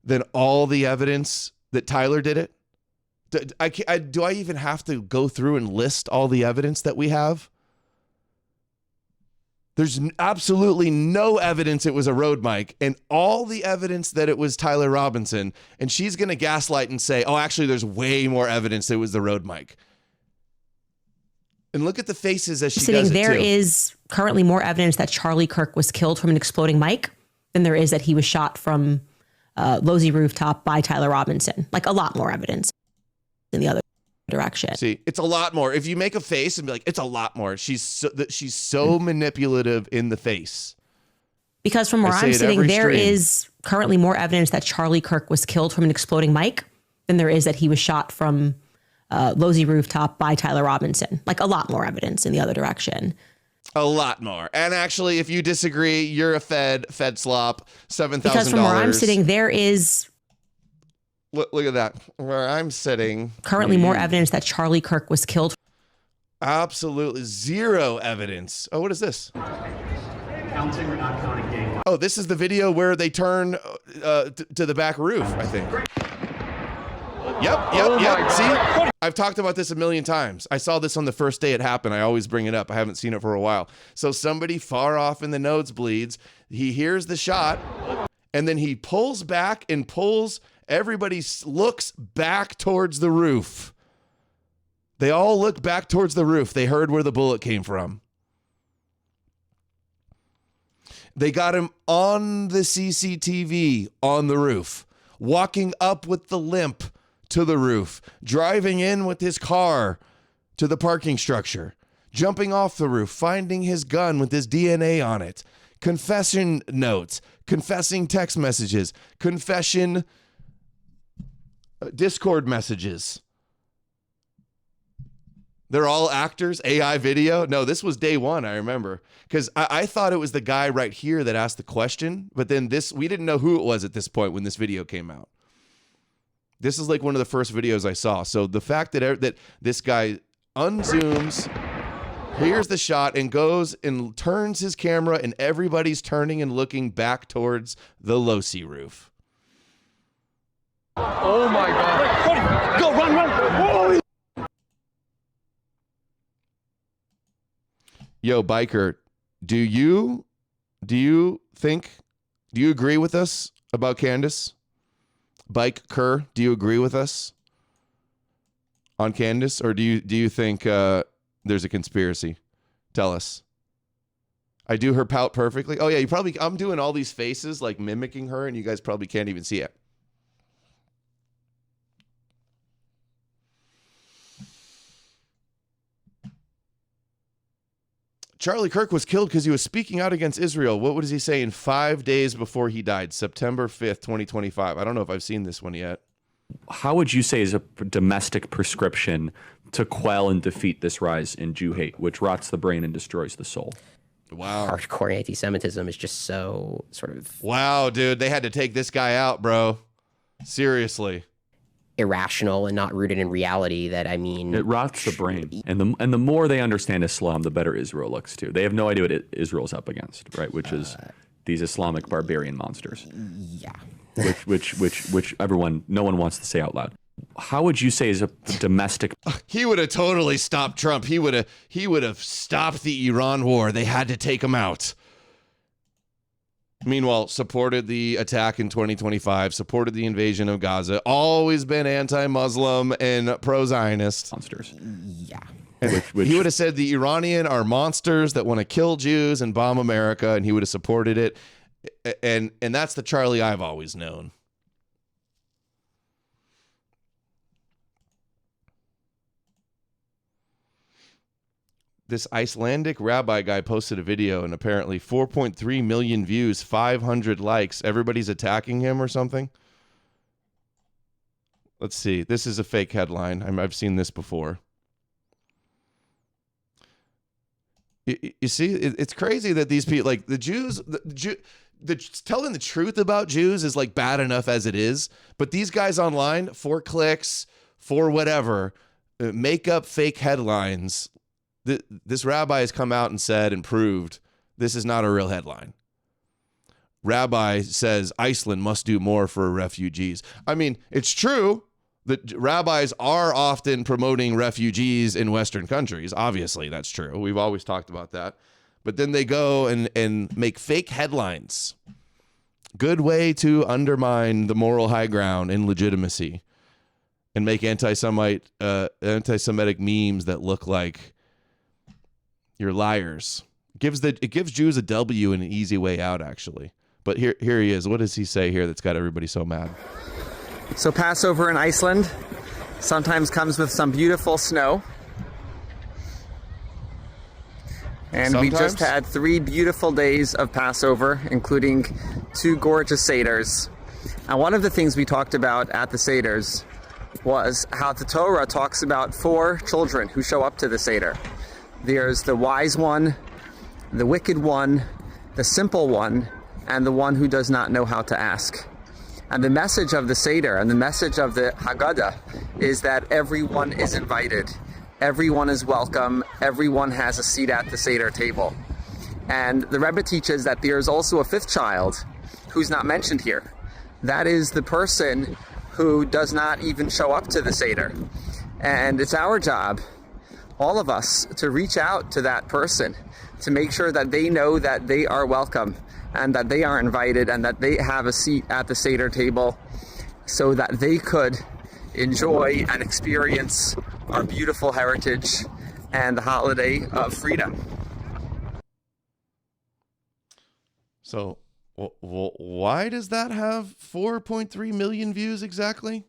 than all the evidence that Tyler did it. Do I even have to go through and list all the evidence that we have? There's absolutely no evidence it was a road mic and all the evidence that it was Tyler Robinson. And she's going to gaslight and say, oh, actually, there's way more evidence that it was the road mic. And look at the faces as she sitting, does it there too. is currently more evidence that Charlie Kirk was killed from an exploding mic than there is that he was shot from Losey rooftop by Tyler Robinson. Like a lot more evidence in the other direction. See, it's a lot more. If you make a face and be like, it's a lot more. She's so manipulative in the face. Because from where I say I'm it sitting, every there stream. is currently more evidence that Charlie Kirk was killed from an exploding mic than there is that he was shot from Losey rooftop by Tyler Robinson. Like a lot more evidence in the other direction. A lot more. And actually, if you disagree, you're a Fed slop, $7,000. Because from where I'm sitting, there is Look at that. Where I'm sitting. currently more evidence that Charlie Kirk was killed. Absolutely zero evidence. Oh, what is this? Counting or not counting game. Oh, this is the video where they turn to the back roof, I think. Yep. See? I've talked about this a million times. I saw this on the first day it happened. I always bring it up. I haven't seen it for a while. So somebody far off in the nosebleeds, he hears the shot, and then he pulls back and everybody looks back towards the roof. They all look back towards the roof. They heard where the bullet came from. They got him on the CCTV on the roof, walking up with the limp to the roof, driving in with his car to the parking structure, jumping off the roof, finding his gun with his DNA on it, confession notes, confessing text messages, confession Discord messages. They're all actors, AI video. No, this was day one, I remember. Because I thought it was the guy right here that asked the question, but then we didn't know who it was at this point when this video came out. This is like one of the first videos I saw. So the fact that this guy unzooms, hears the shot, and goes and turns his camera, and everybody's turning and looking back towards the Losey roof. Oh my God. Go, run. Yo, biker, do you agree with us about Candace? Bike Kerr, do you agree with us on Candace, or do you think there's a conspiracy? Tell us. I do her pout perfectly. Oh yeah, I'm doing all these faces like mimicking her, and you guys probably can't even see it. Charlie Kirk was killed because he was speaking out against Israel. What was he saying 5 days before he died? September 5th, 2025. I don't know if I've seen this one yet. How would you say is a domestic prescription to quell and defeat this rise in Jew hate, which rots the brain and destroys the soul? Wow. Hardcore anti-Semitism is just so sort of... Wow, dude. They had to take this guy out, bro. Seriously. Irrational and not rooted in reality that, I mean... It rots the brain. And the more they understand Islam, the better Israel looks too. They have no idea what Israel's up against, right? Which is these Islamic barbarian monsters. Yeah. Which everyone, no one wants to say out loud. How would you say is a domestic... He would have totally stopped Trump. He would have stopped the Iran war. They had to take him out. Meanwhile, supported the attack in 2025, supported the invasion of Gaza, always been anti-Muslim and pro-Zionist. Monsters. Yeah. He would have said the Iranian are monsters that want to kill Jews and bomb America, and he would have supported it. And that's the Charlie I've always known. This Icelandic rabbi guy posted a video, and apparently 4.3 million views, 500 likes. Everybody's attacking him or something. Let's see. This is a fake headline. I've seen this before. You see, it's crazy that these people, like the Jews, telling the truth about Jews is like bad enough as it is. But these guys online, for clicks, for whatever, make up fake headlines. This rabbi has come out and said and proved this is not a real headline. Rabbi says Iceland must do more for refugees. I mean, it's true that rabbis are often promoting refugees in Western countries. Obviously, that's true. We've always talked about that. But then they go and make fake headlines. Good way to undermine the moral high ground and legitimacy and make anti-Semitic memes that look like You're liars. It gives Jews a W and an easy way out, actually. But here he is. What does he say here that's got everybody so mad? So Passover in Iceland sometimes comes with some beautiful snow. And we just had 3 beautiful days of Passover, including 2 gorgeous Seders. And one of the things we talked about at the Seders was how the Torah talks about 4 children who show up to the Seder. There's the wise one, the wicked one, the simple one, and the one who does not know how to ask. And the message of the Seder and the message of the Haggadah is that everyone is invited. Everyone is welcome. Everyone has a seat at the Seder table. And the Rebbe teaches that there is also a 5th child who's not mentioned here. That is the person who does not even show up to the Seder. And it's our job, all of us, to reach out to that person to make sure that they know that they are welcome and that they are invited and that they have a seat at the Seder table so that they could enjoy and experience our beautiful heritage and the holiday of freedom. So, why does that have 4.3 million views exactly?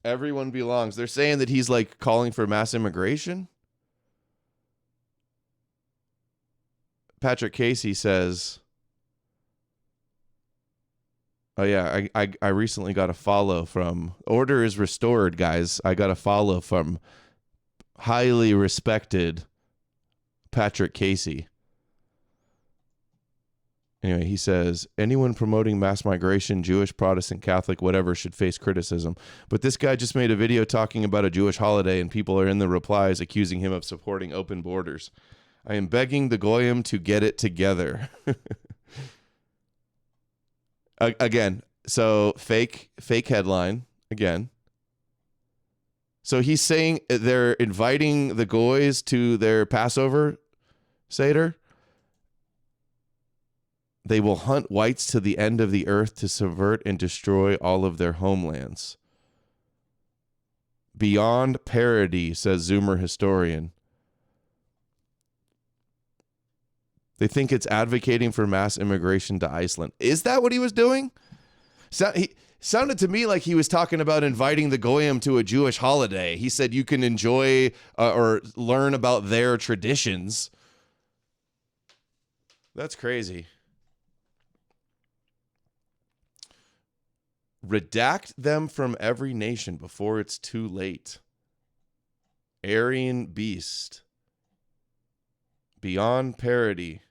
Everyone belongs. They're saying that he's like calling for mass immigration. Patrick Casey says, oh yeah, I recently got a follow from Order is Restored, guys. I got a follow from highly respected Patrick Casey. Anyway, he says, anyone promoting mass migration, Jewish, Protestant, Catholic, whatever, should face criticism. But this guy just made a video talking about a Jewish holiday, and people are in the replies accusing him of supporting open borders. I am begging the Goyim to get it together. Again, so fake headline, again. So he's saying they're inviting the Goys to their Passover Seder. They will hunt whites to the end of the earth to subvert and destroy all of their homelands. Beyond parody, says Zoomer historian. They think it's advocating for mass immigration to Iceland. Is that what he was doing? He sounded to me like he was talking about inviting the Goyim to a Jewish holiday. He said you can enjoy or learn about their traditions. That's crazy. Redact them from every nation before it's too late. Aryan beast. Beyond parody.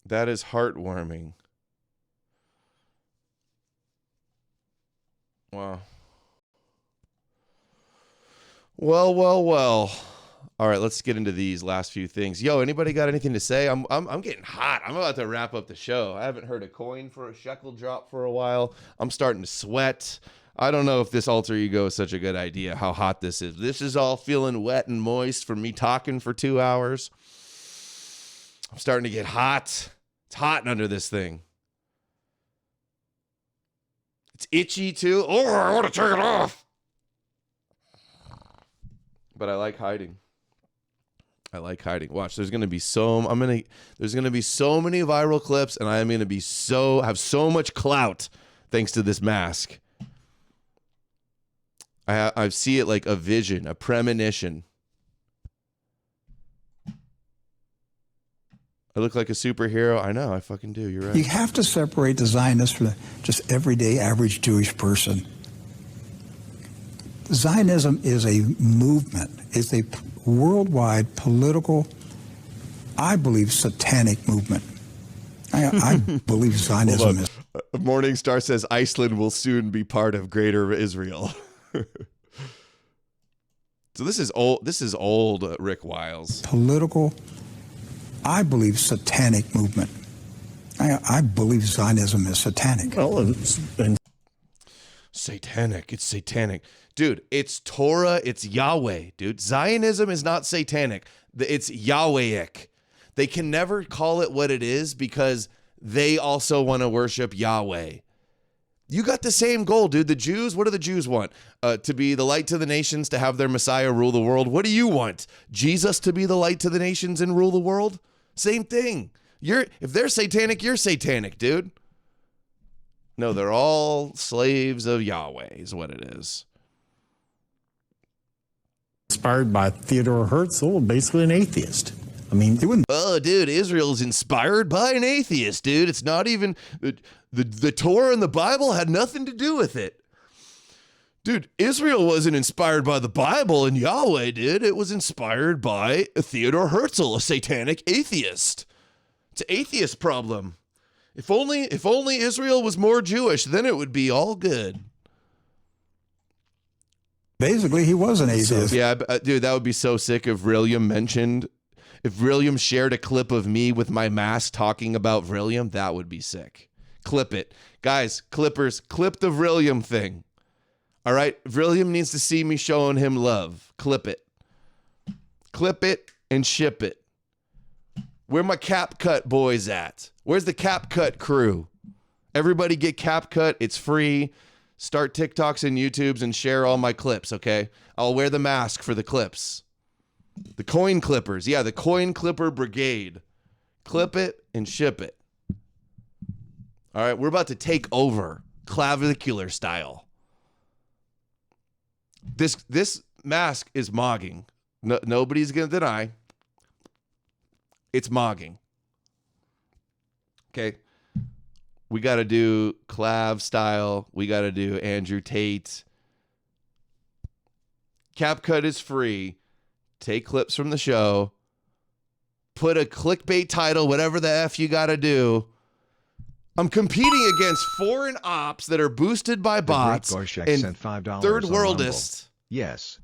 That is heartwarming. Wow. Well. All right, let's get into these last few things. Yo, anybody got anything to say? I'm getting hot. I'm about to wrap up the show. I haven't heard a coin for a shekel drop for a while. I'm starting to sweat. I don't know if this alter ego is such a good idea, how hot this is. This is all feeling wet and moist from me talking for 2 hours. I'm starting to get hot. It's hot under this thing. It's itchy too. Oh, I want to take it off. But I like hiding. Watch, there's gonna be so many viral clips, and I am gonna have so much clout thanks to this mask. I see it like a vision, a premonition. I look like a superhero. I know, I fucking do. You're right. You have to separate the Zionists from the just everyday average Jewish person. Zionism is a movement. It's a worldwide political, I believe, satanic movement. I believe Zionism is. Morningstar says Iceland will soon be part of Greater Israel. So this is old Rick Wiles. Political, I believe, satanic movement. I believe Zionism is satanic. Well, satanic. It's satanic. Dude, it's Torah. It's Yahweh, dude. Zionism is not satanic. It's Yahwehic. They can never call it what it is because they also want to worship Yahweh. You got the same goal, dude. The Jews, what do the Jews want? To be the light to the nations, to have their Messiah rule the world. What do you want? Jesus to be the light to the nations and rule the world? Same thing. If they're satanic, you're satanic, dude. No, they're all slaves of Yahweh is what it is. Inspired by Theodore Herzl, basically an atheist. I mean, it wouldn't. Oh, dude, Israel's inspired by an atheist, dude. It's not even the Torah and the Bible had nothing to do with it. Dude, Israel wasn't inspired by the Bible and Yahweh, dude. It was inspired by Theodore Herzl, a satanic atheist. It's an atheist problem. If only Israel was more Jewish, then it would be all good. Basically, he was an atheist. Yeah, dude, that would be so sick if William shared a clip of me with my mask talking about William. That would be sick. Clip it. Guys, clippers, clip the William thing. All right? William needs to see me showing him love. Clip it. Clip it and ship it. Where my CapCut boys at? Where's the CapCut crew? Everybody get CapCut. It's free. Start TikToks and YouTubes and share all my clips, okay? I'll wear the mask for the clips. The coin clippers. Yeah, the coin clipper brigade. Clip it and ship it. All right, we're about to take over clavicular style. This mask is mogging. Nobody's going to deny. It's mogging. Okay. We got to do Clav style. We got to do Andrew Tate. CapCut is free. Take clips from the show. Put a clickbait title, whatever the F you got to do. I'm competing against foreign ops that are boosted by bots and third worldists. Yes.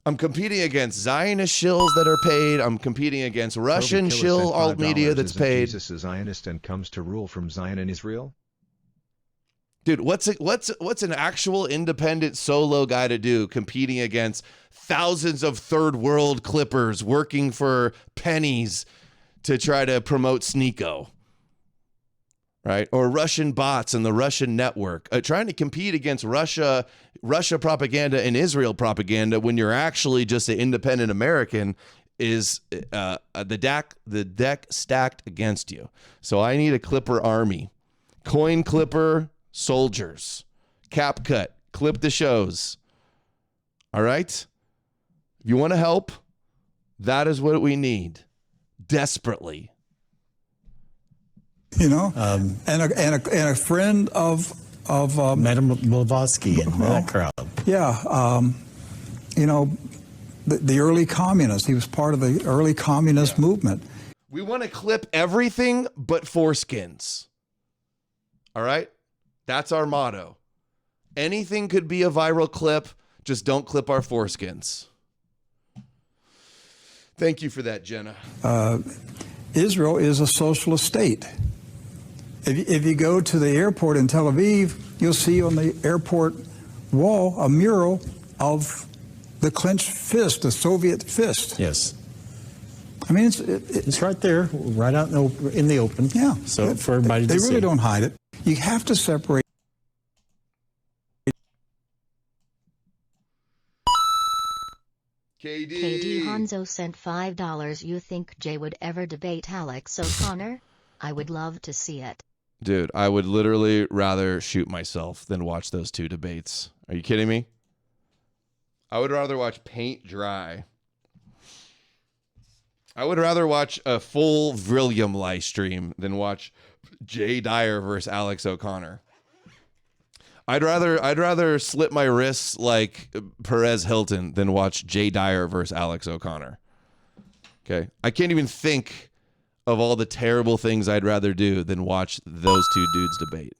I'm competing against Zionist shills that are paid. I'm competing against Russian shill alt media that's paid. Jesus is a Zionist and comes to rule from Zion and Israel? Dude, what's an actual independent solo guy to do competing against thousands of third world clippers working for pennies to try to promote Sneeko? Right? Or Russian bots and the Russian network trying to compete against Russia propaganda and Israel propaganda when you're actually just an independent American is the deck stacked against you. So I need a clipper army. Coin clipper soldiers. CapCut. Clip the shows. All right? If you want to help, that is what we need. Desperately. You know, and a friend of Madame Blavatsky and that crowd. Yeah, you know, the early communists. He was part of the early communist movement. We want to clip everything but foreskins. All right? That's our motto. Anything could be a viral clip, just don't clip our foreskins. Thank you for that, Jenna. Israel is a socialist state. If you go to the airport in Tel Aviv, you'll see on the airport wall a mural of the clenched fist, the Soviet fist. Yes. I mean, it's right there, right out in the open. Yeah. So for everybody to see. They really don't hide it. You have to separate. KD Hanzo sent $5. You think Jay would ever debate Alex O'Connor? I would love to see it. Dude, I would literally rather shoot myself than watch those two debates. Are you kidding me? I would rather watch paint dry. I would rather watch a full William live stream than watch Jay Dyer versus Alex O'Connor. I'd rather slit my wrists like Perez Hilton than watch Jay Dyer versus Alex O'Connor. Okay? I can't even think of all the terrible things I'd rather do than watch those two dudes debate.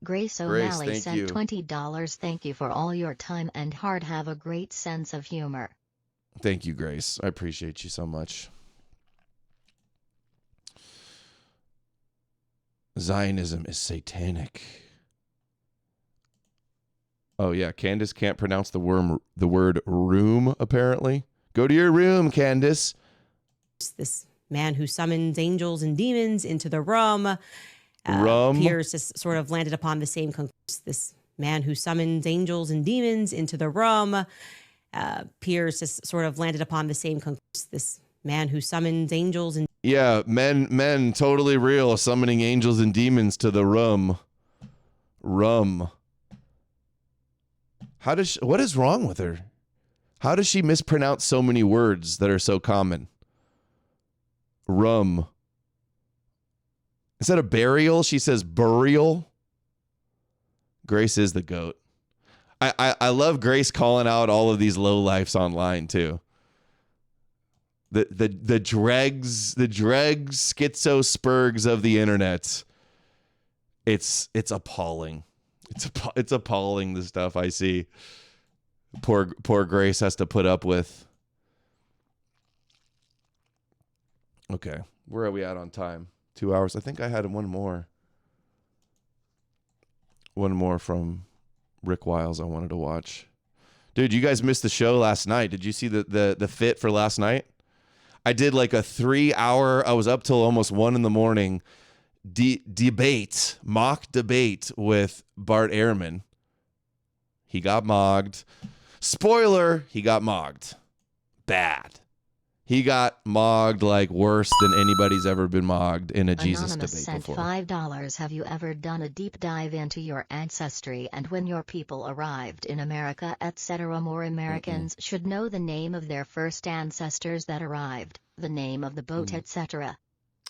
Grace O'Malley sent $20. Thank you for all your time and heart. Have a great sense of humor. Thank you, Grace. I appreciate you so much. Zionism is satanic. Oh yeah, Candace can't pronounce the word room, apparently. Go to your room, Candace. This man who summons angels and demons into the room Rum? appears to sort of landed upon the same conclusion. This man who summons angels and demons into the room appears to sort of landed upon the same conclusion. This man who summons angels and Yeah, men, totally real, summoning angels and demons to the room. What is wrong with her? How does she mispronounce so many words that are so common? Rum. Instead of burial, she says burial. Grace is the GOAT. I love Grace calling out all of these lowlifes online too. The dregs schizo-spurgs of the internet. It's appalling. It's appalling, the stuff I see. Poor Grace has to put up with. Okay, where are we at on time? 2 hours. I think I had one more. One more from Rick Wiles I wanted to watch. Dude, you guys missed the show last night. Did you see the fit for last night? I did like a 3-hour, I was up till almost 1 a.m, mock debate with Bart Ehrman. He got mogged. Spoiler, he got mogged. Bad. He got mogged like worse than anybody's ever been mogged in a Jesus debate sent before. $5. Have you ever done a deep dive into your ancestry and when your people arrived in America, etc.? More Americans should know the name of their first ancestors that arrived, the name of the boat, etc.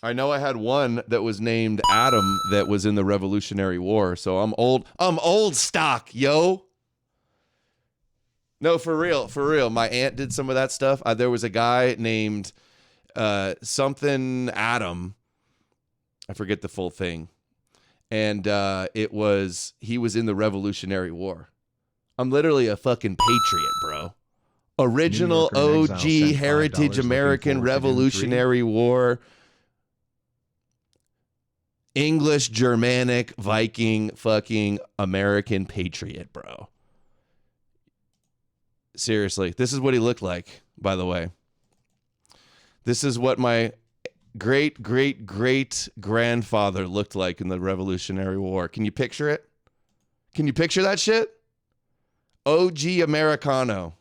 I know I had one that was named Adam that was in the Revolutionary War, so I'm old stock, yo. No, for real. My aunt did some of that stuff. There was a guy named something Adam. I forget the full thing. And he was in the Revolutionary War. I'm literally a fucking patriot, bro. Original OG Heritage American Revolutionary War. English, Germanic, Viking, fucking American patriot, bro. Seriously, this is what he looked like, by the way. This is what my great-great-great-grandfather looked like in the Revolutionary War. Can you picture it? Can you picture that shit? OG Americano.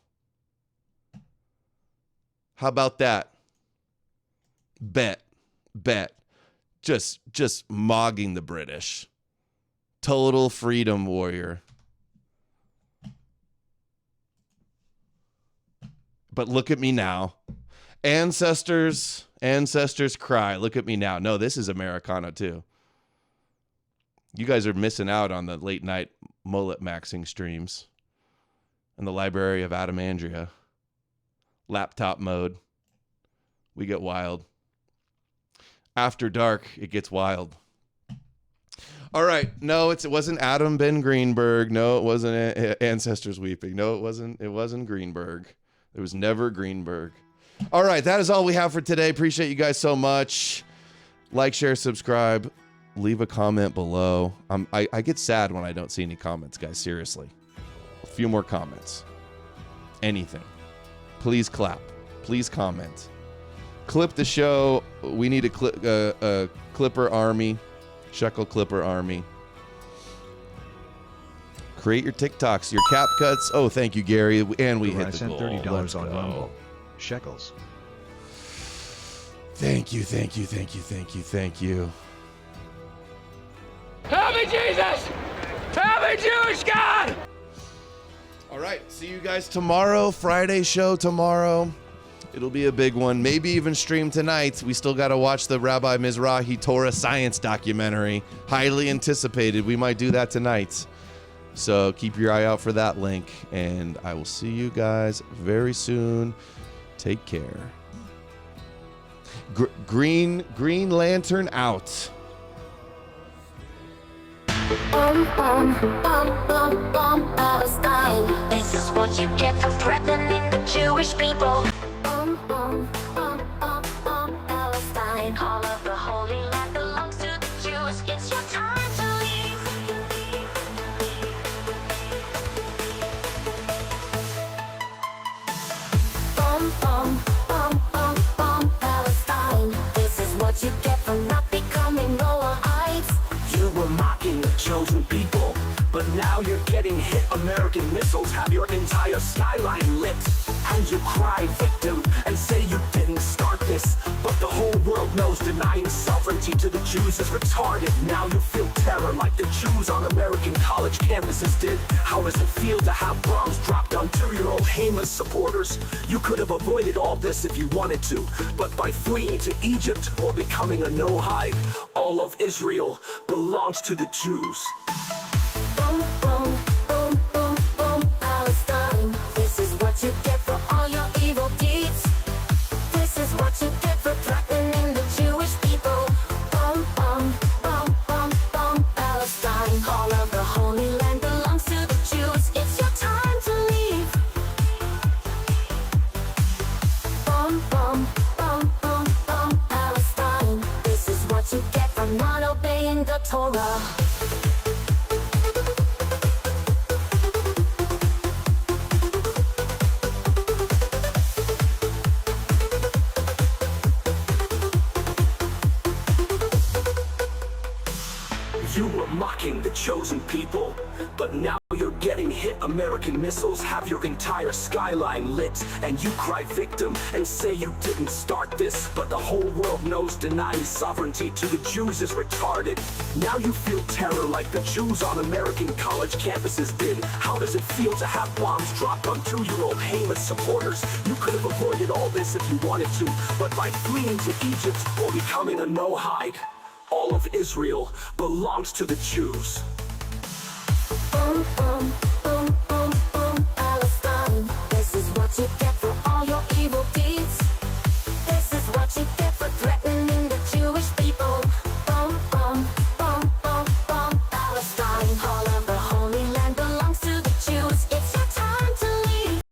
How about that? Bet. Just mogging the British. Total freedom warrior. But look at me now. Ancestors cry. Look at me now. No, this is Americana too. You guys are missing out on the late night mullet maxing streams and the Library of Adam Andrea. Laptop mode. We get wild. After dark, it gets wild. All right. No, it wasn't Adam Ben Greenberg. No, it wasn't Ancestors Weeping. No, it wasn't Greenberg. It was never Greenberg. All right, that is all we have for today. Appreciate you guys so much. Like, share, subscribe. Leave a comment below. I get sad when I don't see any comments, guys. Seriously. A few more comments. Anything. Please clap. Please comment. Clip the show. We need a Clipper army. Shekel Clipper army. Create your TikToks, your cap cuts. Oh, thank you, Gary. And we hit the goal. $30 on Rumble. Shekels. Thank you. Help me, Jesus! Help me, Jewish God! All right, see you guys tomorrow. Friday show tomorrow. It'll be a big one. Maybe even stream tonight. We still got to watch the Rabbi Mizrahi Torah science documentary. Highly anticipated. We might do that tonight. So keep your eye out for that link. And I will see you guys very soon. Take care. Green Lantern out. Palestine. This is what you get for threatening the Jewish people. Palestine. All of the Holy Land belongs to the Jews. It's your time to leave. Palestine. chosen people. But now you're getting hit. American missiles have your entire skyline lit. And you cry victim and say you didn't start this. But the whole world knows denying sovereignty to the Jews is retarded. Now you feel terror like the Jews on American college campuses did. How does it feel to have bombs dropped on 2-year-old Hamas supporters? You could have avoided all this if you wanted to. But by fleeing to Egypt or becoming a no-hide, all of Israel belongs to the Jews. Boom, boom, boom, boom, boom, Palestine. This is what you get for all your evil deeds. This is what you get for threatening the Jewish people. Boom, boom, boom, boom, boom, Palestine. All of the Holy Land belongs to the Jews. It's your time to leave. Boom, boom, boom, boom, boom, Palestine. This is what you get for not obeying the Torah. You were mocking the chosen people, but now you're getting hit. American missiles have your entire skyline lit. And you cry victim and say you didn't start this. But the whole world knows denying sovereignty to the Jews is retarded. Now you feel terror like the Jews on American college campuses did. How does it feel to have bombs dropped on 2-year-old Hamas supporters? You could have avoided all this if you wanted to. But by fleeing to Egypt or becoming a no-hide, all of Israel belongs to the Jews. Boom, boom.